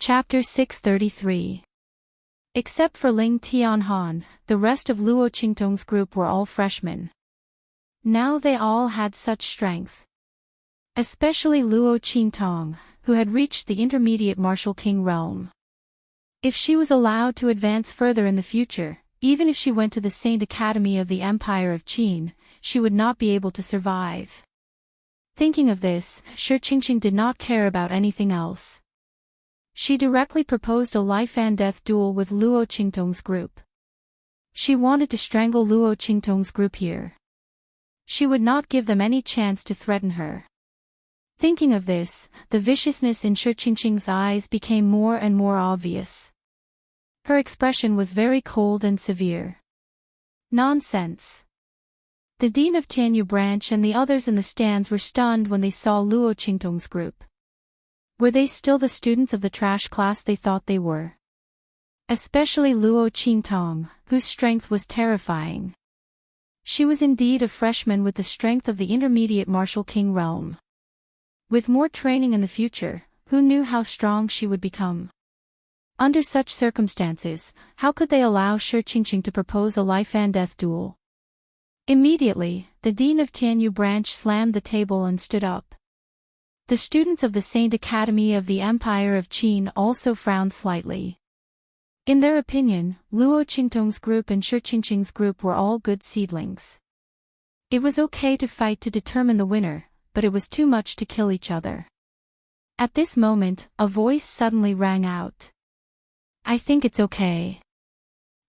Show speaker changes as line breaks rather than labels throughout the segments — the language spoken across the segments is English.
Chapter 633. Except for Ling Tianhan, the rest of Luo Qingtong's group were all freshmen. Now they all had such strength. Especially Luo Qingtong, who had reached the intermediate martial king realm. If she was allowed to advance further in the future, even if she went to the Saint Academy of the Empire of Qin, she would not be able to survive. Thinking of this, Shi Qingqing did not care about anything else. She directly proposed a life and death duel with Luo Qingtong's group. She wanted to strangle Luo Qingtong's group here. She would not give them any chance to threaten her. Thinking of this, the viciousness in Shi Qingqing's eyes became more and more obvious. Her expression was very cold and severe. Nonsense. The dean of Tianyu branch and the others in the stands were stunned when they saw Luo Qingtong's group. Were they still the students of the trash class they thought they were? Especially Luo Qingtong, whose strength was terrifying. She was indeed a freshman with the strength of the intermediate martial king realm. With more training in the future, who knew how strong she would become? Under such circumstances, how could they allow Shi Qingqing to propose a life and death duel? Immediately, the dean of Tianyu branch slammed the table and stood up. The students of the Saint Academy of the Empire of Qin also frowned slightly. In their opinion, Luo Qingtong's group and Shi Qingqing's group were all good seedlings. It was okay to fight to determine the winner, but it was too much to kill each other. At this moment, a voice suddenly rang out. I think it's okay.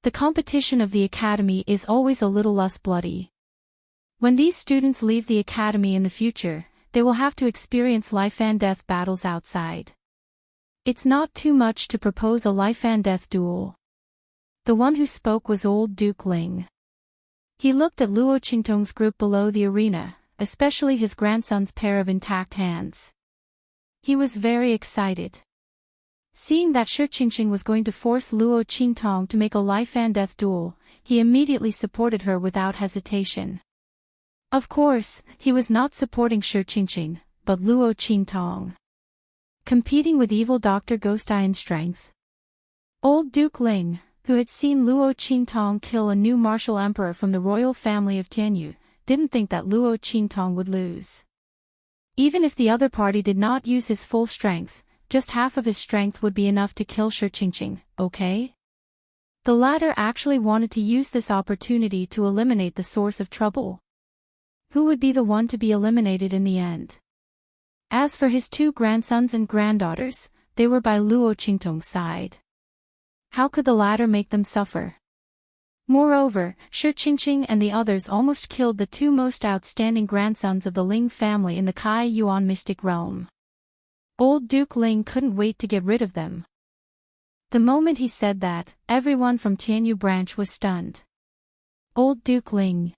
The competition of the academy is always a little less bloody. When these students leave the academy in the future, they will have to experience life and death battles outside. It's not too much to propose a life and death duel. The one who spoke was old Duke Ling. He looked at Luo Qingtong's group below the arena, especially his grandson's pair of intact hands. He was very excited. Seeing that Shi Qingqing was going to force Luo Qingtong to make a life and death duel, he immediately supported her without hesitation. Of course, he was not supporting Shi Qingqing, but Luo Qingtong. Competing with evil Dr. Ghost Eye in strength. Old Duke Ling, who had seen Luo Qingtong kill a new martial emperor from the royal family of Tianyu, didn't think that Luo Qingtong would lose. Even if the other party did not use his full strength, just half of his strength would be enough to kill Shi Qingqing, okay? The latter actually wanted to use this opportunity to eliminate the source of trouble. Who would be the one to be eliminated in the end? As for his two grandsons and granddaughters, they were by Luo Qingtong's side. How could the latter make them suffer? Moreover, Shi Qingqing and the others almost killed the two most outstanding grandsons of the Ling family in the Kai Yuan mystic realm. Old Duke Ling couldn't wait to get rid of them. The moment he said that, everyone from Tianyu branch was stunned. Old Duke Ling.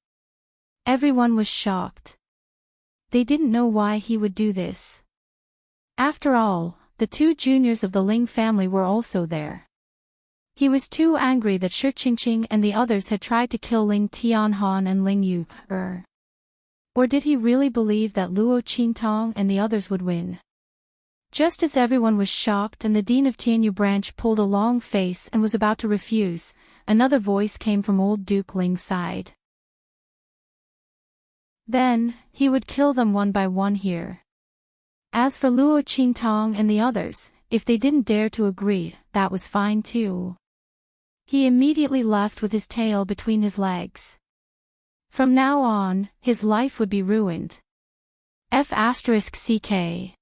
Everyone was shocked. They didn't know why he would do this. After all, the two juniors of the Ling family were also there. He was too angry that Shi Qingqing and the others had tried to kill Ling Tianhan and Ling Yu. Or did he really believe that Luo Qingtong and the others would win? Just as everyone was shocked and the dean of Tianyu branch pulled a long face and was about to refuse, another voice came from old Duke Ling's side. Then, he would kill them one by one here. As for Luo Qingtong and the others, if they didn't dare to agree, that was fine too. He immediately left with his tail between his legs. From now on, his life would be ruined. F***ck.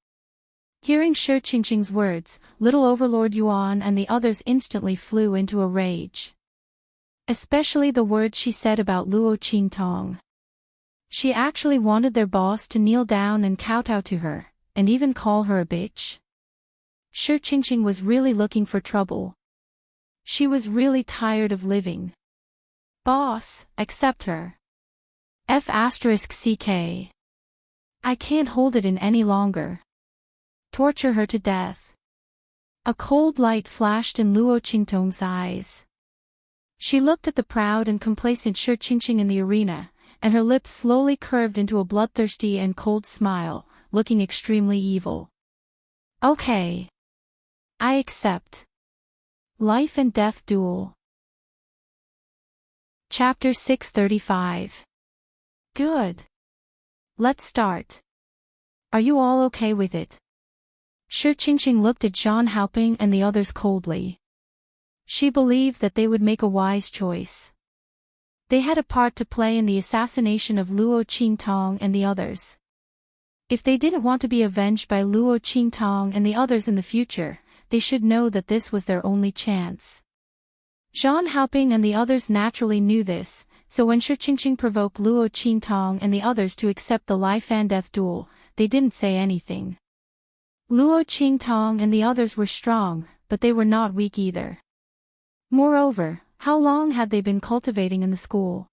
Hearing Shi Qingqing's words, little Overlord Yuan and the others instantly flew into a rage. Especially the words she said about Luo Qingtong. She actually wanted their boss to kneel down and kowtow to her, and even call her a bitch. Shi Qingqing was really looking for trouble. She was really tired of living. Boss, accept her. F***ck. I can't hold it in any longer. Torture her to death. A cold light flashed in Luo Qingtong's eyes. She looked at the proud and complacent Shi Qingqing in the arena, and her lips slowly curved into a bloodthirsty and cold smile, looking extremely evil. Okay. I accept. Life and Death Duel. Chapter 635. Good. Let's start. Are you all okay with it? Shi Qingqing looked at Zhang Haoping and the others coldly. She believed that they would make a wise choice. They had a part to play in the assassination of Luo Qingtong and the others. If they didn't want to be avenged by Luo Qingtong and the others in the future, they should know that this was their only chance. Zhang Haoping and the others naturally knew this, so when Shi Qingqing provoked Luo Qingtong and the others to accept the life and death duel, they didn't say anything. Luo Qingtong and the others were strong, but they were not weak either. Moreover, how long had they been cultivating in the school?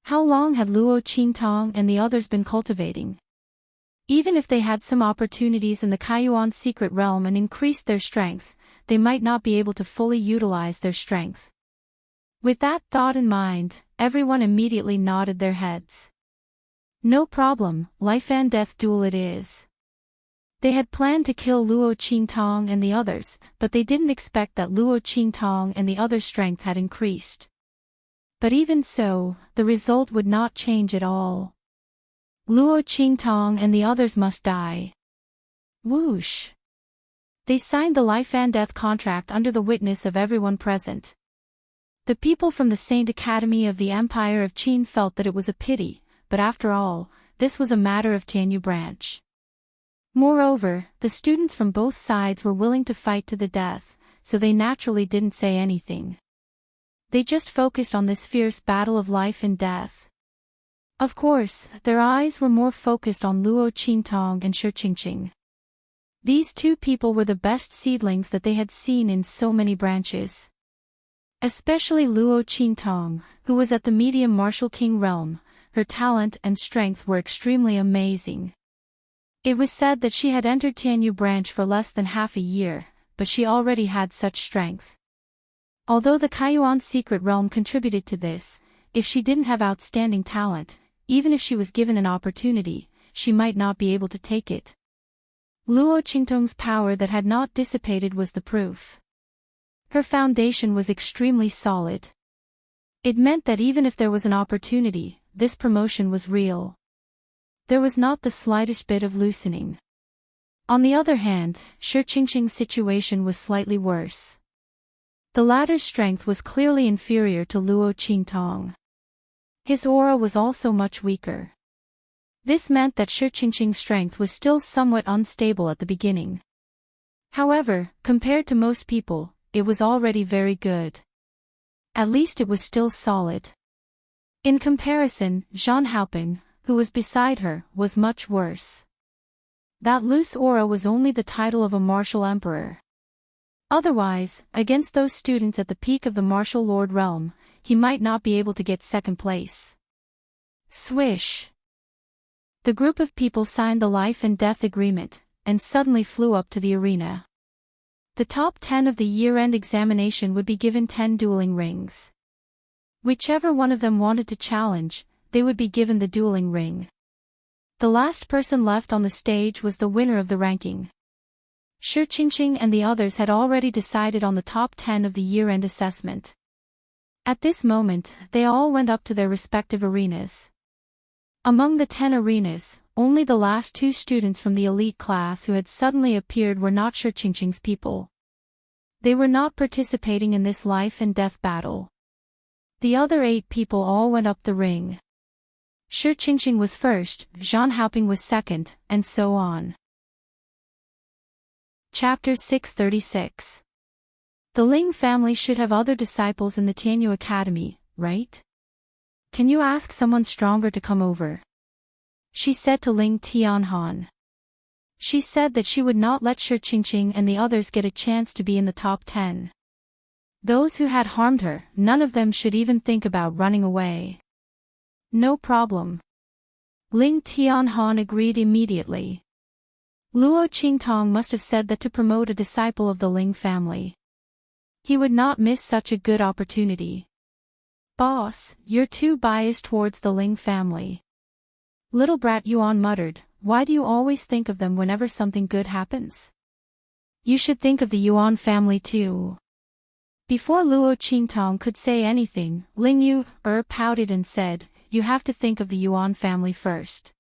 How long had Luo Qingtong and the others been cultivating? Even if they had some opportunities in the Kaiyuan secret realm and increased their strength, they might not be able to fully utilize their strength. With that thought in mind, everyone immediately nodded their heads. No problem, life and death duel it is. They had planned to kill Luo Qingtong and the others, but they didn't expect that Luo Qingtong and the others' strength had increased. But even so, the result would not change at all. Luo Qingtong and the others must die. Whoosh! They signed the life and death contract under the witness of everyone present. The people from the Saint Academy of the Empire of Qin felt that it was a pity, but after all, this was a matter of Tianyu branch. Moreover, the students from both sides were willing to fight to the death, so they naturally didn't say anything. They just focused on this fierce battle of life and death. Of course, their eyes were more focused on Luo Qingtong and Shi Qingqing. These two people were the best seedlings that they had seen in so many branches. Especially Luo Qingtong, who was at the medium martial king realm, her talent and strength were extremely amazing. It was said that she had entered Tianyu branch for less than half a year, but she already had such strength. Although the Kaiyuan secret realm contributed to this, if she didn't have outstanding talent, even if she was given an opportunity, she might not be able to take it. Luo Qingtong's power that had not dissipated was the proof. Her foundation was extremely solid. It meant that even if there was an opportunity, this promotion was real. There was not the slightest bit of loosening. On the other hand, Shi Qingqing's situation was slightly worse. The latter's strength was clearly inferior to Luo Qingtong. His aura was also much weaker. This meant that Shi Qingqing's strength was still somewhat unstable at the beginning. However, compared to most people, it was already very good. At least it was still solid. In comparison, Zhang Haoping, who was beside her, was much worse. That loose aura was only the title of a martial emperor. Otherwise, against those students at the peak of the martial lord realm, he might not be able to get second place. Swish! The group of people signed the life and death agreement, and suddenly flew up to the arena. The top 10 of the year-end examination would be given 10 dueling rings. Whichever one of them wanted to challenge, they would be given the dueling ring. The last person left on the stage was the winner of the ranking. Shi Qingqing and the others had already decided on the top 10 of the year-end assessment. At this moment, they all went up to their respective arenas. Among the 10 arenas, only the last 2 students from the elite class who had suddenly appeared were not Shi Qingqing's people. They were not participating in this life and death battle. The other 8 people all went up the ring. Shi Qingqing was first, Zhang Haoping was second, and so on. Chapter 636. The Ling family should have other disciples in the Tianyu Academy, right? Can you ask someone stronger to come over? She said to Ling Tianhan. She said that she would not let Shi Qingqing and the others get a chance to be in the top 10. Those who had harmed her, none of them should even think about running away. No problem. Ling Tianhan agreed immediately. Luo Qingtong must have said that to promote a disciple of the Ling family. He would not miss such a good opportunity. Boss, you're too biased towards the Ling family. Little brat Yuan muttered, why do you always think of them whenever something good happens? You should think of the Yuan family too. Before Luo Qingtong could say anything, Ling Yu pouted and said, "You have to think of the Yuan family first.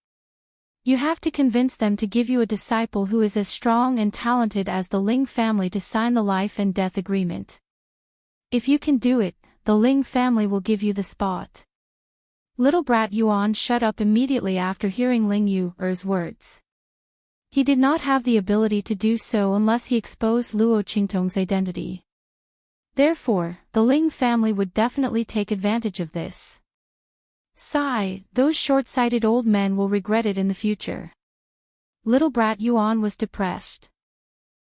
You have to convince them to give you a disciple who is as strong and talented as the Ling family to sign the life and death agreement. If you can do it, the Ling family will give you the spot." Little brat Yuan shut up immediately after hearing Ling Yu's words. He did not have the ability to do so unless he exposed Luo Qingtong's identity. Therefore, the Ling family would definitely take advantage of this. Sigh, those short-sighted old men will regret it in the future. Little brat Yuan was depressed.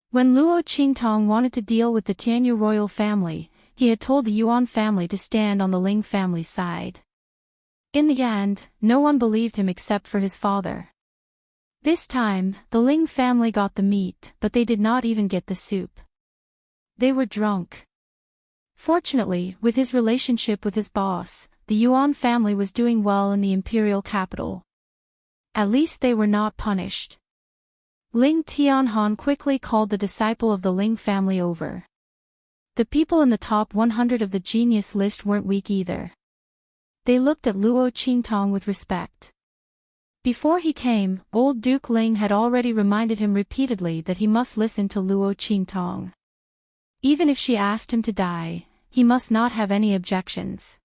When Luo Qingtong wanted to deal with the Tianyu royal family, he had told the Yuan family to stand on the Ling family's side. In the end, no one believed him except for his father. This time, the Ling family got the meat, but they did not even get the soup. They were drunk. Fortunately, with his relationship with his boss, the Yuan family was doing well in the imperial capital. At least they were not punished. Ling Tianhan quickly called the disciple of the Ling family over. The people in the top 100 of the genius list weren't weak either. They looked at Luo Qingtong with respect. Before he came, old Duke Ling had already reminded him repeatedly that he must listen to Luo Qingtong. Even if she asked him to die, he must not have any objections.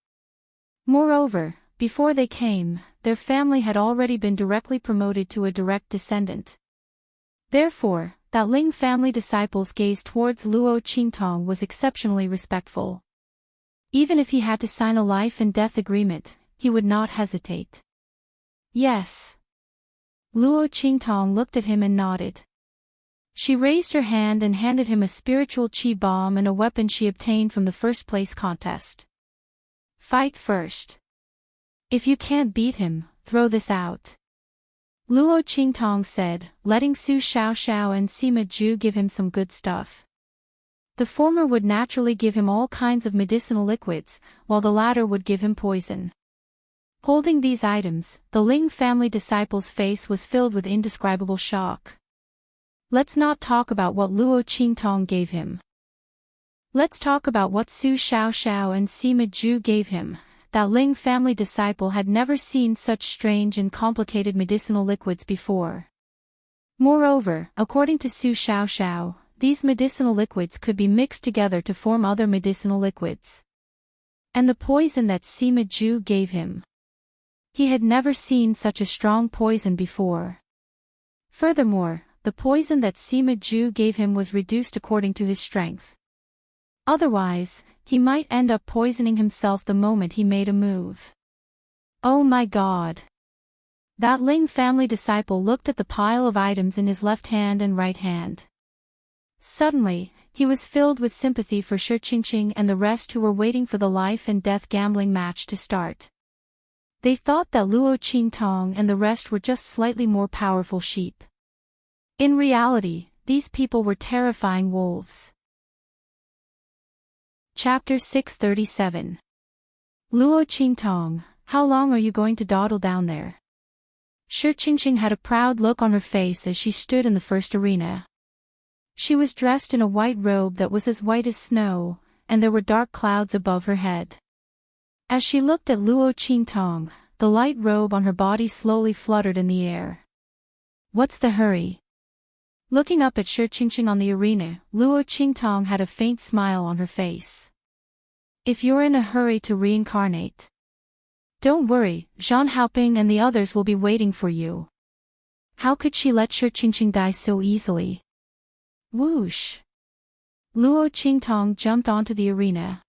Moreover, before they came, their family had already been directly promoted to a direct descendant. Therefore, that Ling family disciple's gaze towards Luo Qingtong was exceptionally respectful. Even if he had to sign a life and death agreement, he would not hesitate. Yes. Luo Qingtong looked at him and nodded. She raised her hand and handed him a spiritual qi bomb and a weapon she obtained from the first place contest. Fight first. If you can't beat him, throw this out. Luo Qingtong said, letting Su Xiaoxiao and Sima Zhu give him some good stuff. The former would naturally give him all kinds of medicinal liquids, while the latter would give him poison. Holding these items, the Ling family disciple's face was filled with indescribable shock. Let's not talk about what Luo Qingtong gave him. Let's talk about what Su Xiaoxiao and Sima Zhu gave him. That Ling family disciple had never seen such strange and complicated medicinal liquids before. Moreover, according to Su Xiaoxiao, these medicinal liquids could be mixed together to form other medicinal liquids. And the poison that Sima Zhu gave him. He had never seen such a strong poison before. Furthermore, the poison that Sima Zhu gave him was reduced according to his strength. Otherwise, he might end up poisoning himself the moment he made a move. Oh my God! That Ling family disciple looked at the pile of items in his left hand and right hand. Suddenly, he was filled with sympathy for Shi Qingqing and the rest who were waiting for the life and death gambling match to start. They thought that Luo Qingtong and the rest were just slightly more powerful sheep. In reality, these people were terrifying wolves. Chapter 637. Luo Qingtong, how long are you going to dawdle down there? Shi Qingqing had a proud look on her face as she stood in the first arena. She was dressed in a white robe that was as white as snow, and there were dark clouds above her head. As she looked at Luo Qingtong, the light robe on her body slowly fluttered in the air. What's the hurry? Looking up at Shi Qingqing on the arena, Luo Qingtong had a faint smile on her face. If you're in a hurry to reincarnate, don't worry, Zhang Haoping and the others will be waiting for you. How could she let Shi Qingqing die so easily? Whoosh! Luo Qingtong jumped onto the arena.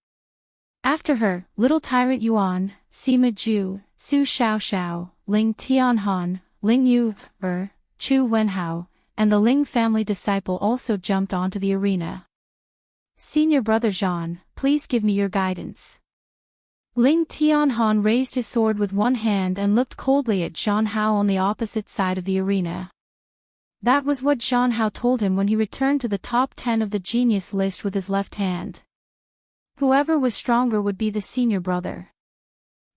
After her, little tyrant Yuan, Sima Zhu, Su Xiaoxiao, Ling Tianhan, Ling Yu, Chu Wenhao, and the Ling family disciple also jumped onto the arena. Senior brother Zhan, please give me your guidance. Ling Tianhan raised his sword with one hand and looked coldly at Zhan Hao on the opposite side of the arena. That was what Zhan Hao told him when he returned to the top 10 of the genius list with his left hand. Whoever was stronger would be the senior brother.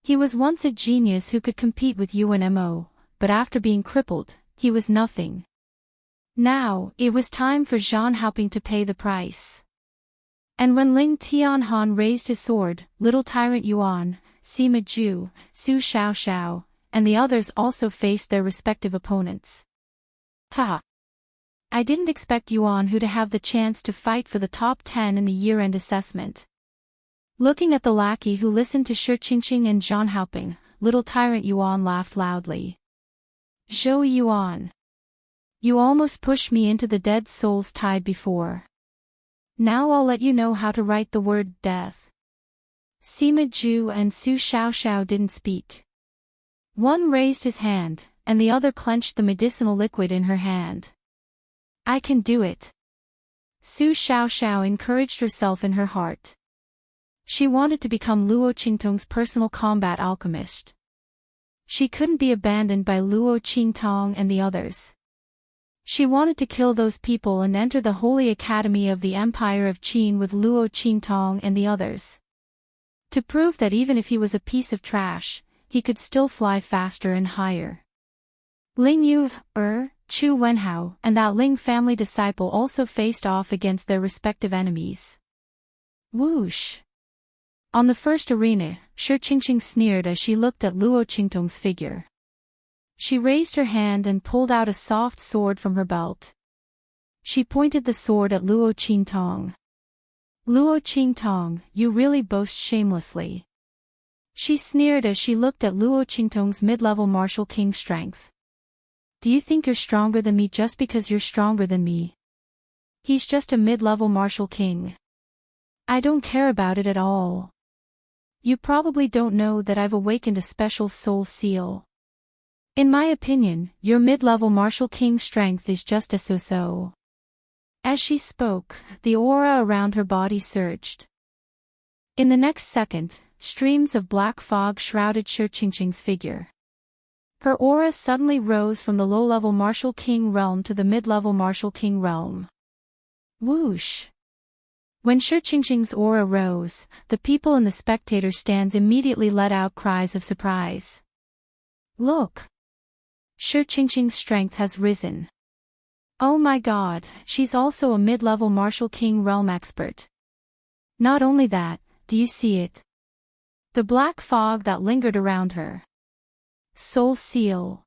He was once a genius who could compete with Yuan Mo, but after being crippled, he was nothing. Now, it was time for Zhang Haoping to pay the price. And when Ling Tianhan raised his sword, little tyrant Yuan, Sima Zhu, Su Xiaoxiao, and the others also faced their respective opponents. Ha! I didn't expect Yuan Hu to have the chance to fight for the top 10 in the year-end assessment. Looking at the lackey who listened to Shi Qingqing and Zhang Haoping, little tyrant Yuan laughed loudly. Zhou Yuan. You almost pushed me into the dead soul's tide before. Now I'll let you know how to write the word death. Sima Zhu and Su Xiaoxiao didn't speak. One raised his hand, and the other clenched the medicinal liquid in her hand. I can do it. Su Xiaoxiao encouraged herself in her heart. She wanted to become Luo Qingtong's personal combat alchemist. She couldn't be abandoned by Luo Qingtong and the others. She wanted to kill those people and enter the Holy Academy of the Empire of Qin with Luo Qingtong and the others. To prove that even if he was a piece of trash, he could still fly faster and higher. Ling Yu, Chu Wenhao, and that Ling family disciple also faced off against their respective enemies. Whoosh! On the first arena, Shi Qingqing sneered as she looked at Luo Qingtong's figure. She raised her hand and pulled out a soft sword from her belt. She pointed the sword at Luo Qingtong. Luo Qingtong, you really boast shamelessly. She sneered as she looked at Luo Qingtong's mid-level martial king strength. Do you think you're stronger than me just because you're stronger than me? He's just a mid-level martial king. I don't care about it at all. You probably don't know that I've awakened a special soul seal. In my opinion, your mid-level martial king strength is just a so-so. As she spoke, the aura around her body surged. In the next second, streams of black fog shrouded Shi Qingqing's figure. Her aura suddenly rose from the low-level martial king realm to the mid-level martial king realm. Whoosh! When Shi Qingqing's aura rose, the people in the spectator stands immediately let out cries of surprise. Look! Shi Qingqing's strength has risen. Oh my god, she's also a mid-level martial king realm expert. Not only that, do you see it? The black fog that lingered around her. Soul seal.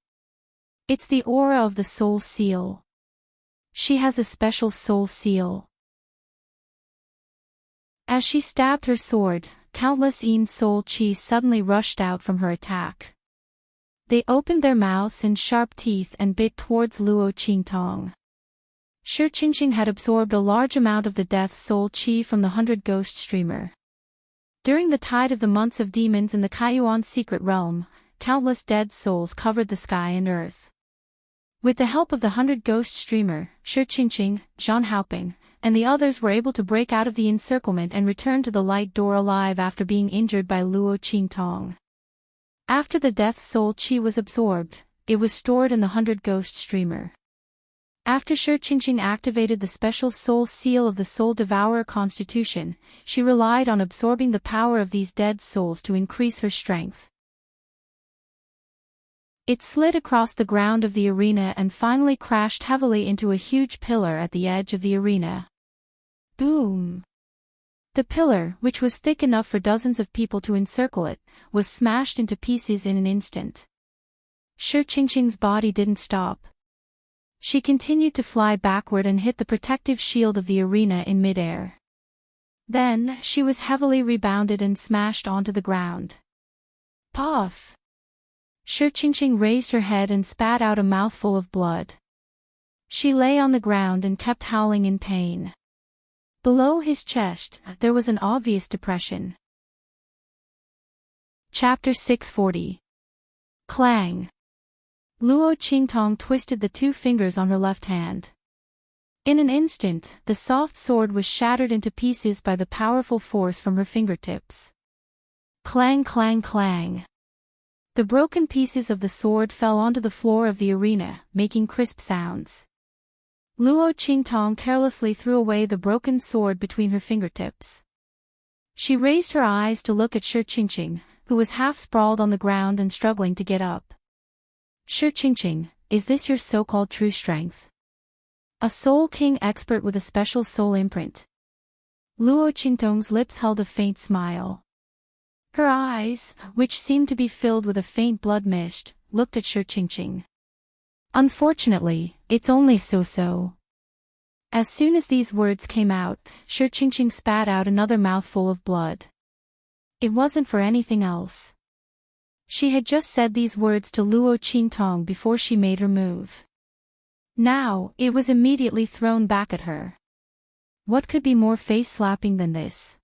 It's the aura of the soul seal. She has a special soul seal. As she stabbed her sword, countless Yin soul chi suddenly rushed out from her attack. They opened their mouths and sharp teeth and bit towards Luo Qingtong. Shi Qingqing had absorbed a large amount of the death soul chi from the 100 Ghost Streamer. During the tide of the months of demons in the Kaiyuan secret realm, countless dead souls covered the sky and earth. With the help of the 100 Ghost Streamer, Shi Qingqing, Zhang Haoping, and the others were able to break out of the encirclement and return to the light door alive after being injured by Luo Qingtong. After the death soul chi was absorbed, it was stored in the 100 Ghost Streamer. After Shi Qingqing activated the special soul seal of the Soul Devourer Constitution, she relied on absorbing the power of these dead souls to increase her strength. It slid across the ground of the arena and finally crashed heavily into a huge pillar at the edge of the arena. Boom! The pillar, which was thick enough for dozens of people to encircle it, was smashed into pieces in an instant. Shi Qingqing's body didn't stop. She continued to fly backward and hit the protective shield of the arena in midair. Then, she was heavily rebounded and smashed onto the ground. Puff! Shi Qingqing raised her head and spat out a mouthful of blood. She lay on the ground and kept howling in pain. Below his chest, there was an obvious depression. Chapter 640. Clang. Luo Qingtong twisted the two fingers on her left hand. In an instant, the soft sword was shattered into pieces by the powerful force from her fingertips. Clang, clang, clang. The broken pieces of the sword fell onto the floor of the arena, making crisp sounds. Luo Qingtong carelessly threw away the broken sword between her fingertips. She raised her eyes to look at Shi Qingqing, who was half sprawled on the ground and struggling to get up. Shi Qingqing, is this your so-called true strength? A soul king expert with a special soul imprint. Luo Qingtong's lips held a faint smile. Her eyes, which seemed to be filled with a faint blood mist, looked at Shi Qingqing. Unfortunately, it's only so-so. As soon as these words came out, Shi Qingqing spat out another mouthful of blood. It wasn't for anything else. She had just said these words to Luo Qingtong before she made her move. Now, it was immediately thrown back at her. What could be more face-slapping than this?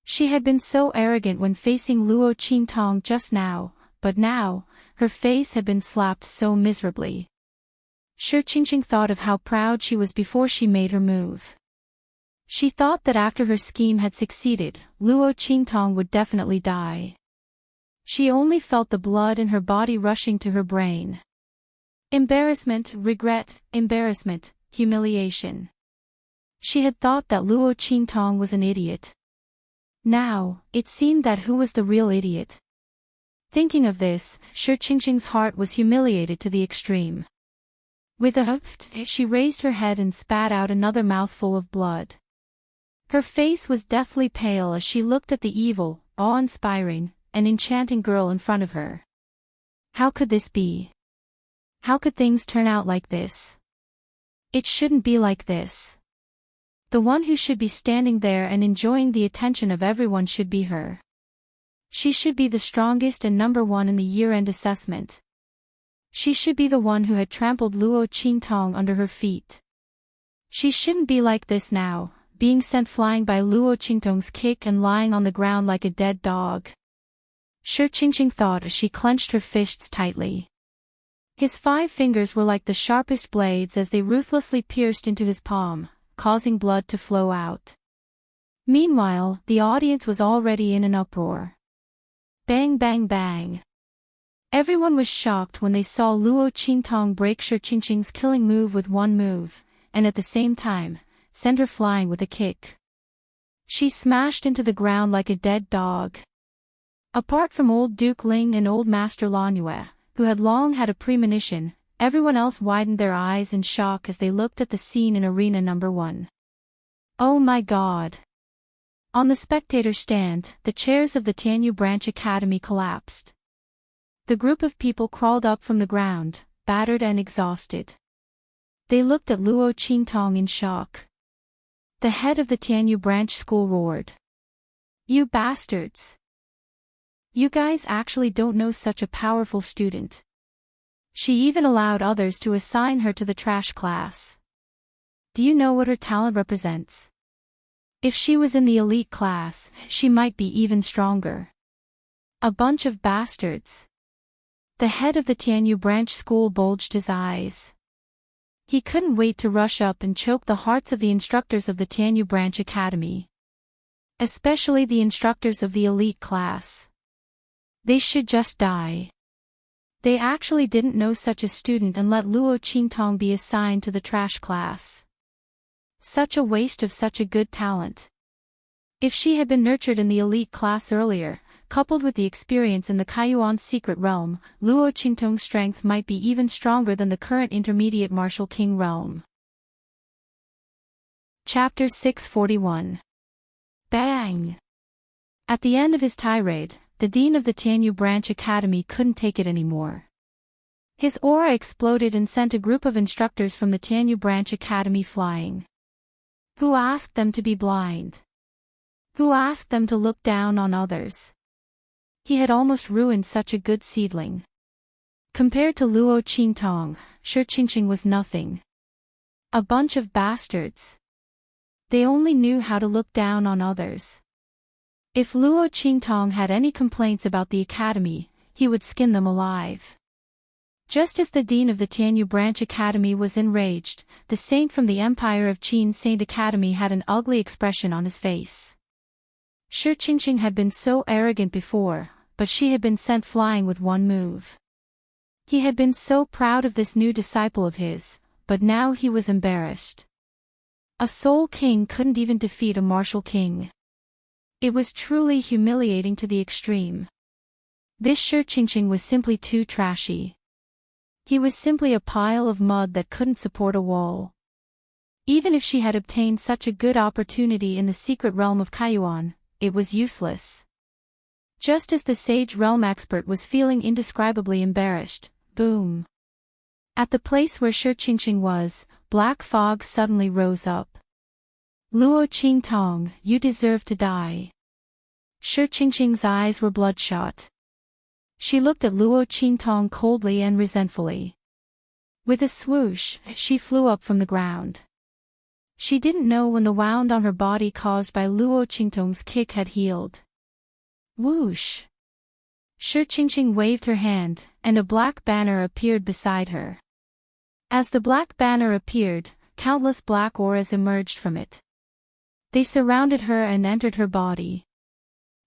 She had been so arrogant when facing Luo Qingtong just now, but now, her face had been slapped so miserably. Shi Qingqing thought of how proud she was before she made her move. She thought that after her scheme had succeeded, Luo Qingtong would definitely die. She only felt the blood in her body rushing to her brain. Embarrassment, regret, embarrassment, humiliation. She had thought that Luo Qingtong was an idiot. Now, it seemed that who was the real idiot? Thinking of this, Shi Qingqing's heart was humiliated to the extreme. With a huff, she raised her head and spat out another mouthful of blood. Her face was deathly pale as she looked at the evil, awe-inspiring, and enchanting girl in front of her. How could this be? How could things turn out like this? It shouldn't be like this. The one who should be standing there and enjoying the attention of everyone should be her. She should be the strongest and number one in the year-end assessment. She should be the one who had trampled Luo Qingtong under her feet. She shouldn't be like this now, being sent flying by Luo Qingtong's kick and lying on the ground like a dead dog. Shi Qingqing thought as she clenched her fists tightly. His 5 fingers were like the sharpest blades as they ruthlessly pierced into his palm, causing blood to flow out. Meanwhile, the audience was already in an uproar. Bang bang bang. Everyone was shocked when they saw Luo Qingtong break Shi Qingqing's killing move with one move, and at the same time, send her flying with a kick. She smashed into the ground like a dead dog. Apart from old Duke Ling and old Master Lanue, who had long had a premonition, everyone else widened their eyes in shock as they looked at the scene in Arena Number 1. Oh my God! On the spectator stand, the chairs of the Tianyu Branch Academy collapsed. The group of people crawled up from the ground, battered and exhausted. They looked at Luo Qingtong in shock. The head of the Tianyu Branch School roared. You bastards! You guys actually don't know such a powerful student. She even allowed others to assign her to the trash class. Do you know what her talent represents? If she was in the elite class, she might be even stronger. A bunch of bastards. The head of the Tianyu Branch School bulged his eyes. He couldn't wait to rush up and choke the hearts of the instructors of the Tianyu Branch Academy. Especially the instructors of the elite class. They should just die. They actually didn't know such a student and let Luo Qingtong be assigned to the trash class. Such a waste of such a good talent. If she had been nurtured in the elite class earlier, coupled with the experience in the Kaiyuan secret realm, Luo Qingtong's strength might be even stronger than the current intermediate martial king realm. Chapter 641. Bang! At the end of his tirade, the dean of the Tianyu Branch Academy couldn't take it anymore. His aura exploded and sent a group of instructors from the Tianyu Branch Academy flying. Who asked them to be blind? Who asked them to look down on others? He had almost ruined such a good seedling. Compared to Luo Qingtong, Shi Qingqing was nothing. A bunch of bastards. They only knew how to look down on others. If Luo Qingtong had any complaints about the academy, he would skin them alive. Just as the dean of the Tianyu Branch Academy was enraged, the saint from the Empire of Qin Saint Academy had an ugly expression on his face. Shi Qingqing had been so arrogant before, but she had been sent flying with one move. He had been so proud of this new disciple of his, but now he was embarrassed. A soul king couldn't even defeat a martial king. It was truly humiliating to the extreme. This Shi Qingqing was simply too trashy. He was simply a pile of mud that couldn't support a wall. Even if she had obtained such a good opportunity in the secret realm of Kaiyuan, it was useless. Just as the sage realm expert was feeling indescribably embarrassed, boom. At the place where Shi Qingqing was, black fog suddenly rose up. Luo Qingtong, you deserve to die. Shi Qingqing's eyes were bloodshot. She looked at Luo Qingtong coldly and resentfully. With a swoosh, she flew up from the ground. She didn't know when the wound on her body caused by Luo Qingtong's kick had healed. Whoosh! Shi Qingqing waved her hand, and a black banner appeared beside her. As the black banner appeared, countless black auras emerged from it. They surrounded her and entered her body.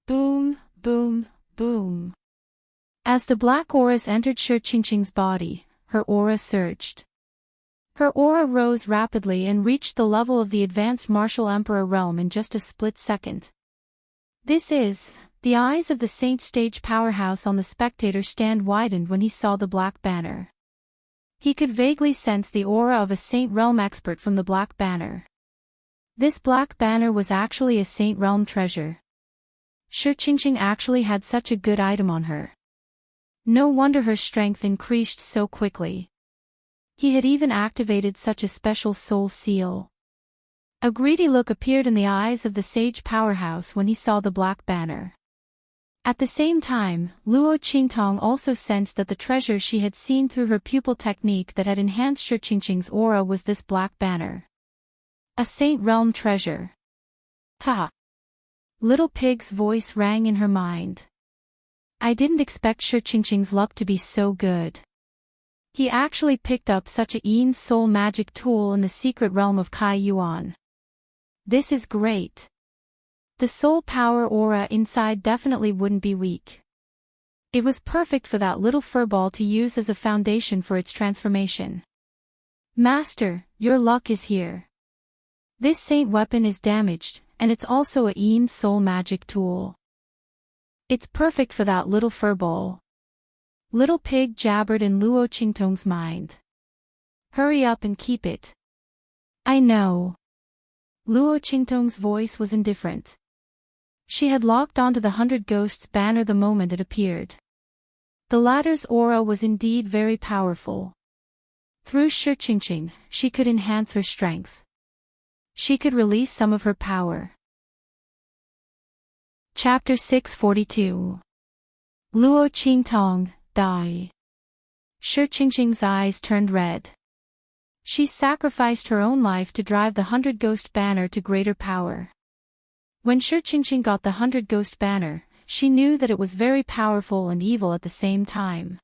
Boom, boom, boom. As the black auras entered Shi Qingqing's body, her aura surged. Her aura rose rapidly and reached the level of the advanced martial emperor realm in just a split second. The eyes of the saint stage powerhouse on the spectator stand widened when he saw the black banner. He could vaguely sense the aura of a saint realm expert from the black banner. This black banner was actually a saint realm treasure. Shi Qingqing actually had such a good item on her. No wonder her strength increased so quickly. He had even activated such a special soul seal. A greedy look appeared in the eyes of the sage powerhouse when he saw the black banner. At the same time, Luo Qingtong also sensed that the treasure she had seen through her pupil technique that had enhanced Shi Qingqing's aura was this black banner. A saint realm treasure. Ha! Little Pig's voice rang in her mind. I didn't expect Shi Qingqing's luck to be so good. He actually picked up such a Yin soul magic tool in the secret realm of Kaiyuan. This is great. The soul power aura inside definitely wouldn't be weak. It was perfect for that little furball to use as a foundation for its transformation. Master, your luck is here. This saint weapon is damaged, and it's also a Yin soul magic tool. It's perfect for that little furball. Little Pig jabbered in Luo Qingtong's mind. Hurry up and keep it. I know. Luo Qingtong's voice was indifferent. She had locked onto the 100 Ghosts banner the moment it appeared. The latter's aura was indeed very powerful. Through Shi Qingqing, she could enhance her strength. She could release some of her power. Chapter 642. Luo Qingtong, die. Shi Qingqing's eyes turned red. She sacrificed her own life to drive the 100 Ghost banner to greater power. When Shi Qingqing got the 100 Ghost banner, she knew that it was very powerful and evil at the same time.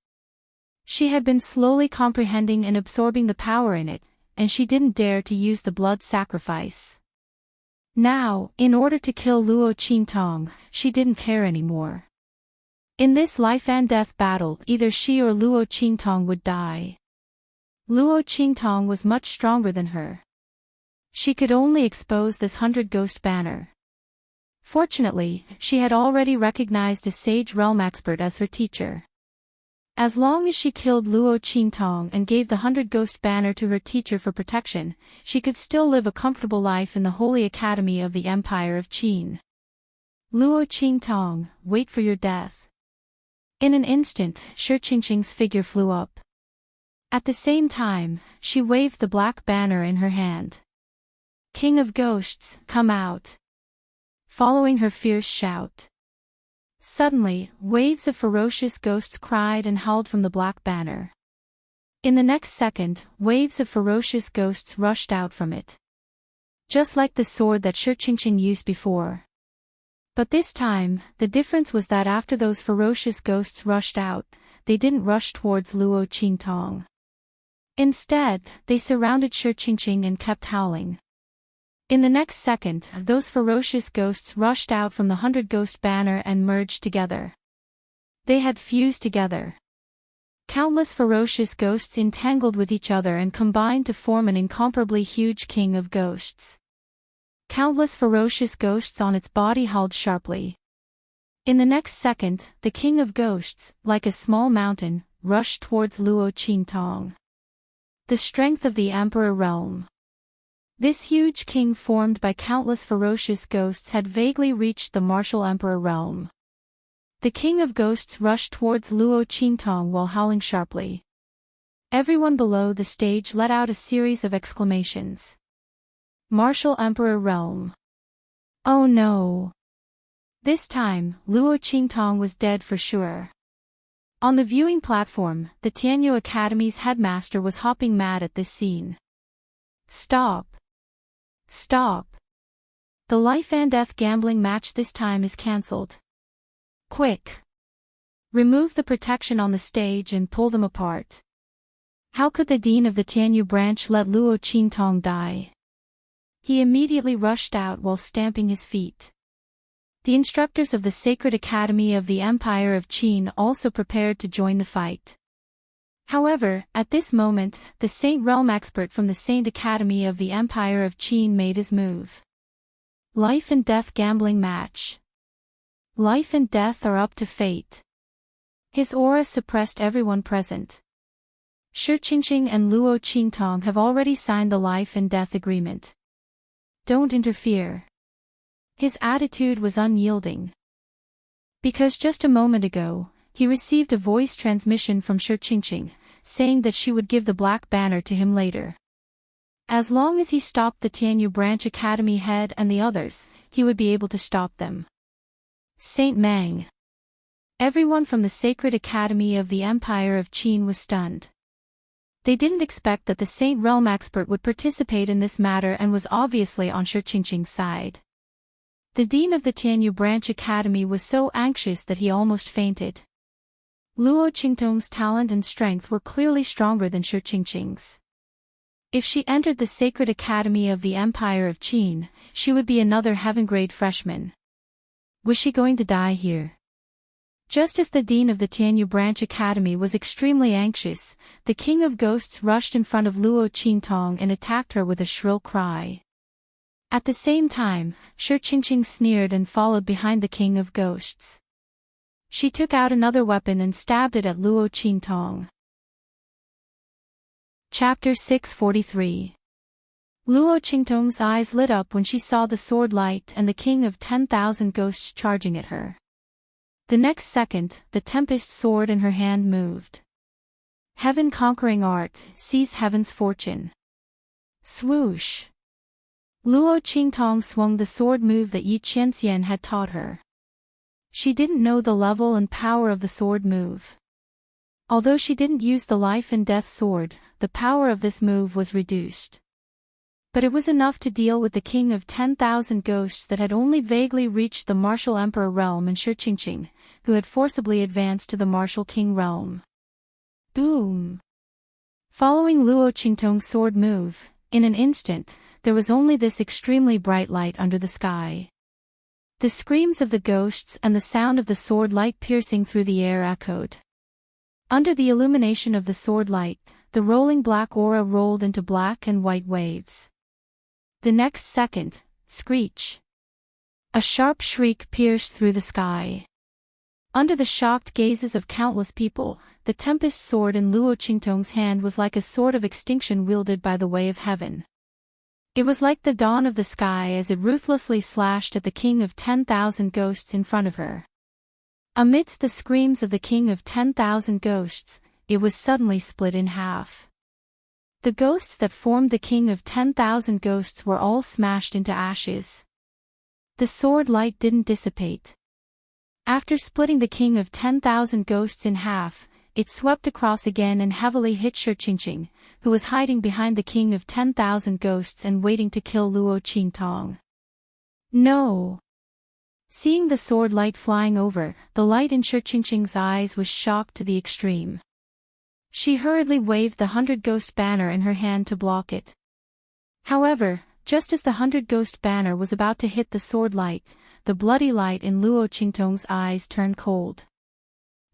She had been slowly comprehending and absorbing the power in it, and she didn't dare to use the blood sacrifice. Now, in order to kill Luo Qingtong, she didn't care anymore. In this life and death battle, either she or Luo Qingtong would die. Luo Qingtong was much stronger than her. She could only expose this 100 Ghost banner. Fortunately, she had already recognized a sage realm expert as her teacher. As long as she killed Luo Qingtong and gave the 100 Ghost banner to her teacher for protection, she could still live a comfortable life in the Holy Academy of the Empire of Qin. Luo Qingtong, wait for your death. In an instant, Shi Qingqing's figure flew up. At the same time, she waved the black banner in her hand. King of Ghosts, come out. Following her fierce shout. Suddenly, waves of ferocious ghosts cried and howled from the black banner. In the next second, waves of ferocious ghosts rushed out from it. Just like the sword that Shi Qingqing used before. But this time, the difference was that after those ferocious ghosts rushed out, they didn't rush towards Luo Qingtong. Instead, they surrounded Shi Qingqing and kept howling. In the next second, those ferocious ghosts rushed out from the 100 Ghost banner and merged together. They had fused together. Countless ferocious ghosts entangled with each other and combined to form an incomparably huge king of ghosts. Countless ferocious ghosts on its body howled sharply. In the next second, the king of ghosts, like a small mountain, rushed towards Luo Qingtong. The strength of the Emperor realm. This huge king formed by countless ferocious ghosts had vaguely reached the martial emperor realm. The king of ghosts rushed towards Luo Qingtong while howling sharply. Everyone below the stage let out a series of exclamations. Martial emperor realm. Oh no! This time, Luo Qingtong was dead for sure. On the viewing platform, the Tianyu Academy's headmaster was hopping mad at this scene. Stop! Stop! The life and death gambling match this time is cancelled. Quick! Remove the protection on the stage and pull them apart. How could the dean of the Tianyu branch let Luo Qingtong die? He immediately rushed out while stamping his feet. The instructors of the Sacred Academy of the Empire of Qin also prepared to join the fight. However, at this moment, the Saint Realm expert from the Saint Academy of the Empire of Qin made his move. Life and death gambling match. Life and death are up to fate. His aura suppressed everyone present. Shi Qingqing and Luo Qingtong have already signed the life and death agreement. Don't interfere. His attitude was unyielding. Because just a moment ago, he received a voice transmission from Shi Qingqing, saying that she would give the black banner to him later. As long as he stopped the Tianyu Branch Academy head and the others, he would be able to stop them. Saint Mang. Everyone from the Sacred Academy of the Empire of Qin was stunned. They didn't expect that the Saint Realm expert would participate in this matter and was obviously on Shi Qingqing's side. The dean of the Tianyu Branch Academy was so anxious that he almost fainted. Luo Qingtong's talent and strength were clearly stronger than Shi Qingqing's. If she entered the Sacred Academy of the Empire of Qin, she would be another heaven-grade freshman. Was she going to die here? Just as the dean of the Tianyu Branch Academy was extremely anxious, the king of ghosts rushed in front of Luo Qingtong and attacked her with a shrill cry. At the same time, Shi Qingqing sneered and followed behind the king of ghosts. She took out another weapon and stabbed it at Luo Qingtong. Chapter 643. Luo Qingtong's eyes lit up when she saw the sword light and the king of 10,000 ghosts charging at her. The next second, the tempest sword in her hand moved. Heaven-conquering art, seize heaven's fortune. Swoosh! Luo Qingtong swung the sword move that Yi Qianxian had taught her. She didn't know the level and power of the sword move. Although she didn't use the life and death sword, the power of this move was reduced. But it was enough to deal with the king of 10,000 ghosts that had only vaguely reached the martial emperor realm and Shi Qingqing, who had forcibly advanced to the martial king realm. Boom! Following Luo Qingtong's sword move, in an instant, there was only this extremely bright light under the sky. The screams of the ghosts and the sound of the sword light piercing through the air echoed. Under the illumination of the sword light, the rolling black aura rolled into black and white waves. The next second, screech! A sharp shriek pierced through the sky. Under the shocked gazes of countless people, the tempest sword in Luo Qingtong's hand was like a sword of extinction wielded by the way of heaven. It was like the dawn of the sky as it ruthlessly slashed at the king of 10,000 ghosts in front of her. Amidst the screams of the king of 10,000 ghosts, it was suddenly split in half. The ghosts that formed the king of 10,000 ghosts were all smashed into ashes. The sword light didn't dissipate. After splitting the king of 10,000 ghosts in half, it swept across again and heavily hit Shi Qingqing, who was hiding behind the king of 10,000 ghosts and waiting to kill Luo Qingtong. No! Seeing the sword light flying over, the light in Shi Qingqing's eyes was shocked to the extreme. She hurriedly waved the 100-ghost banner in her hand to block it. However, just as the 100-ghost banner was about to hit the sword light, the bloody light in Luo Qingtong's eyes turned cold.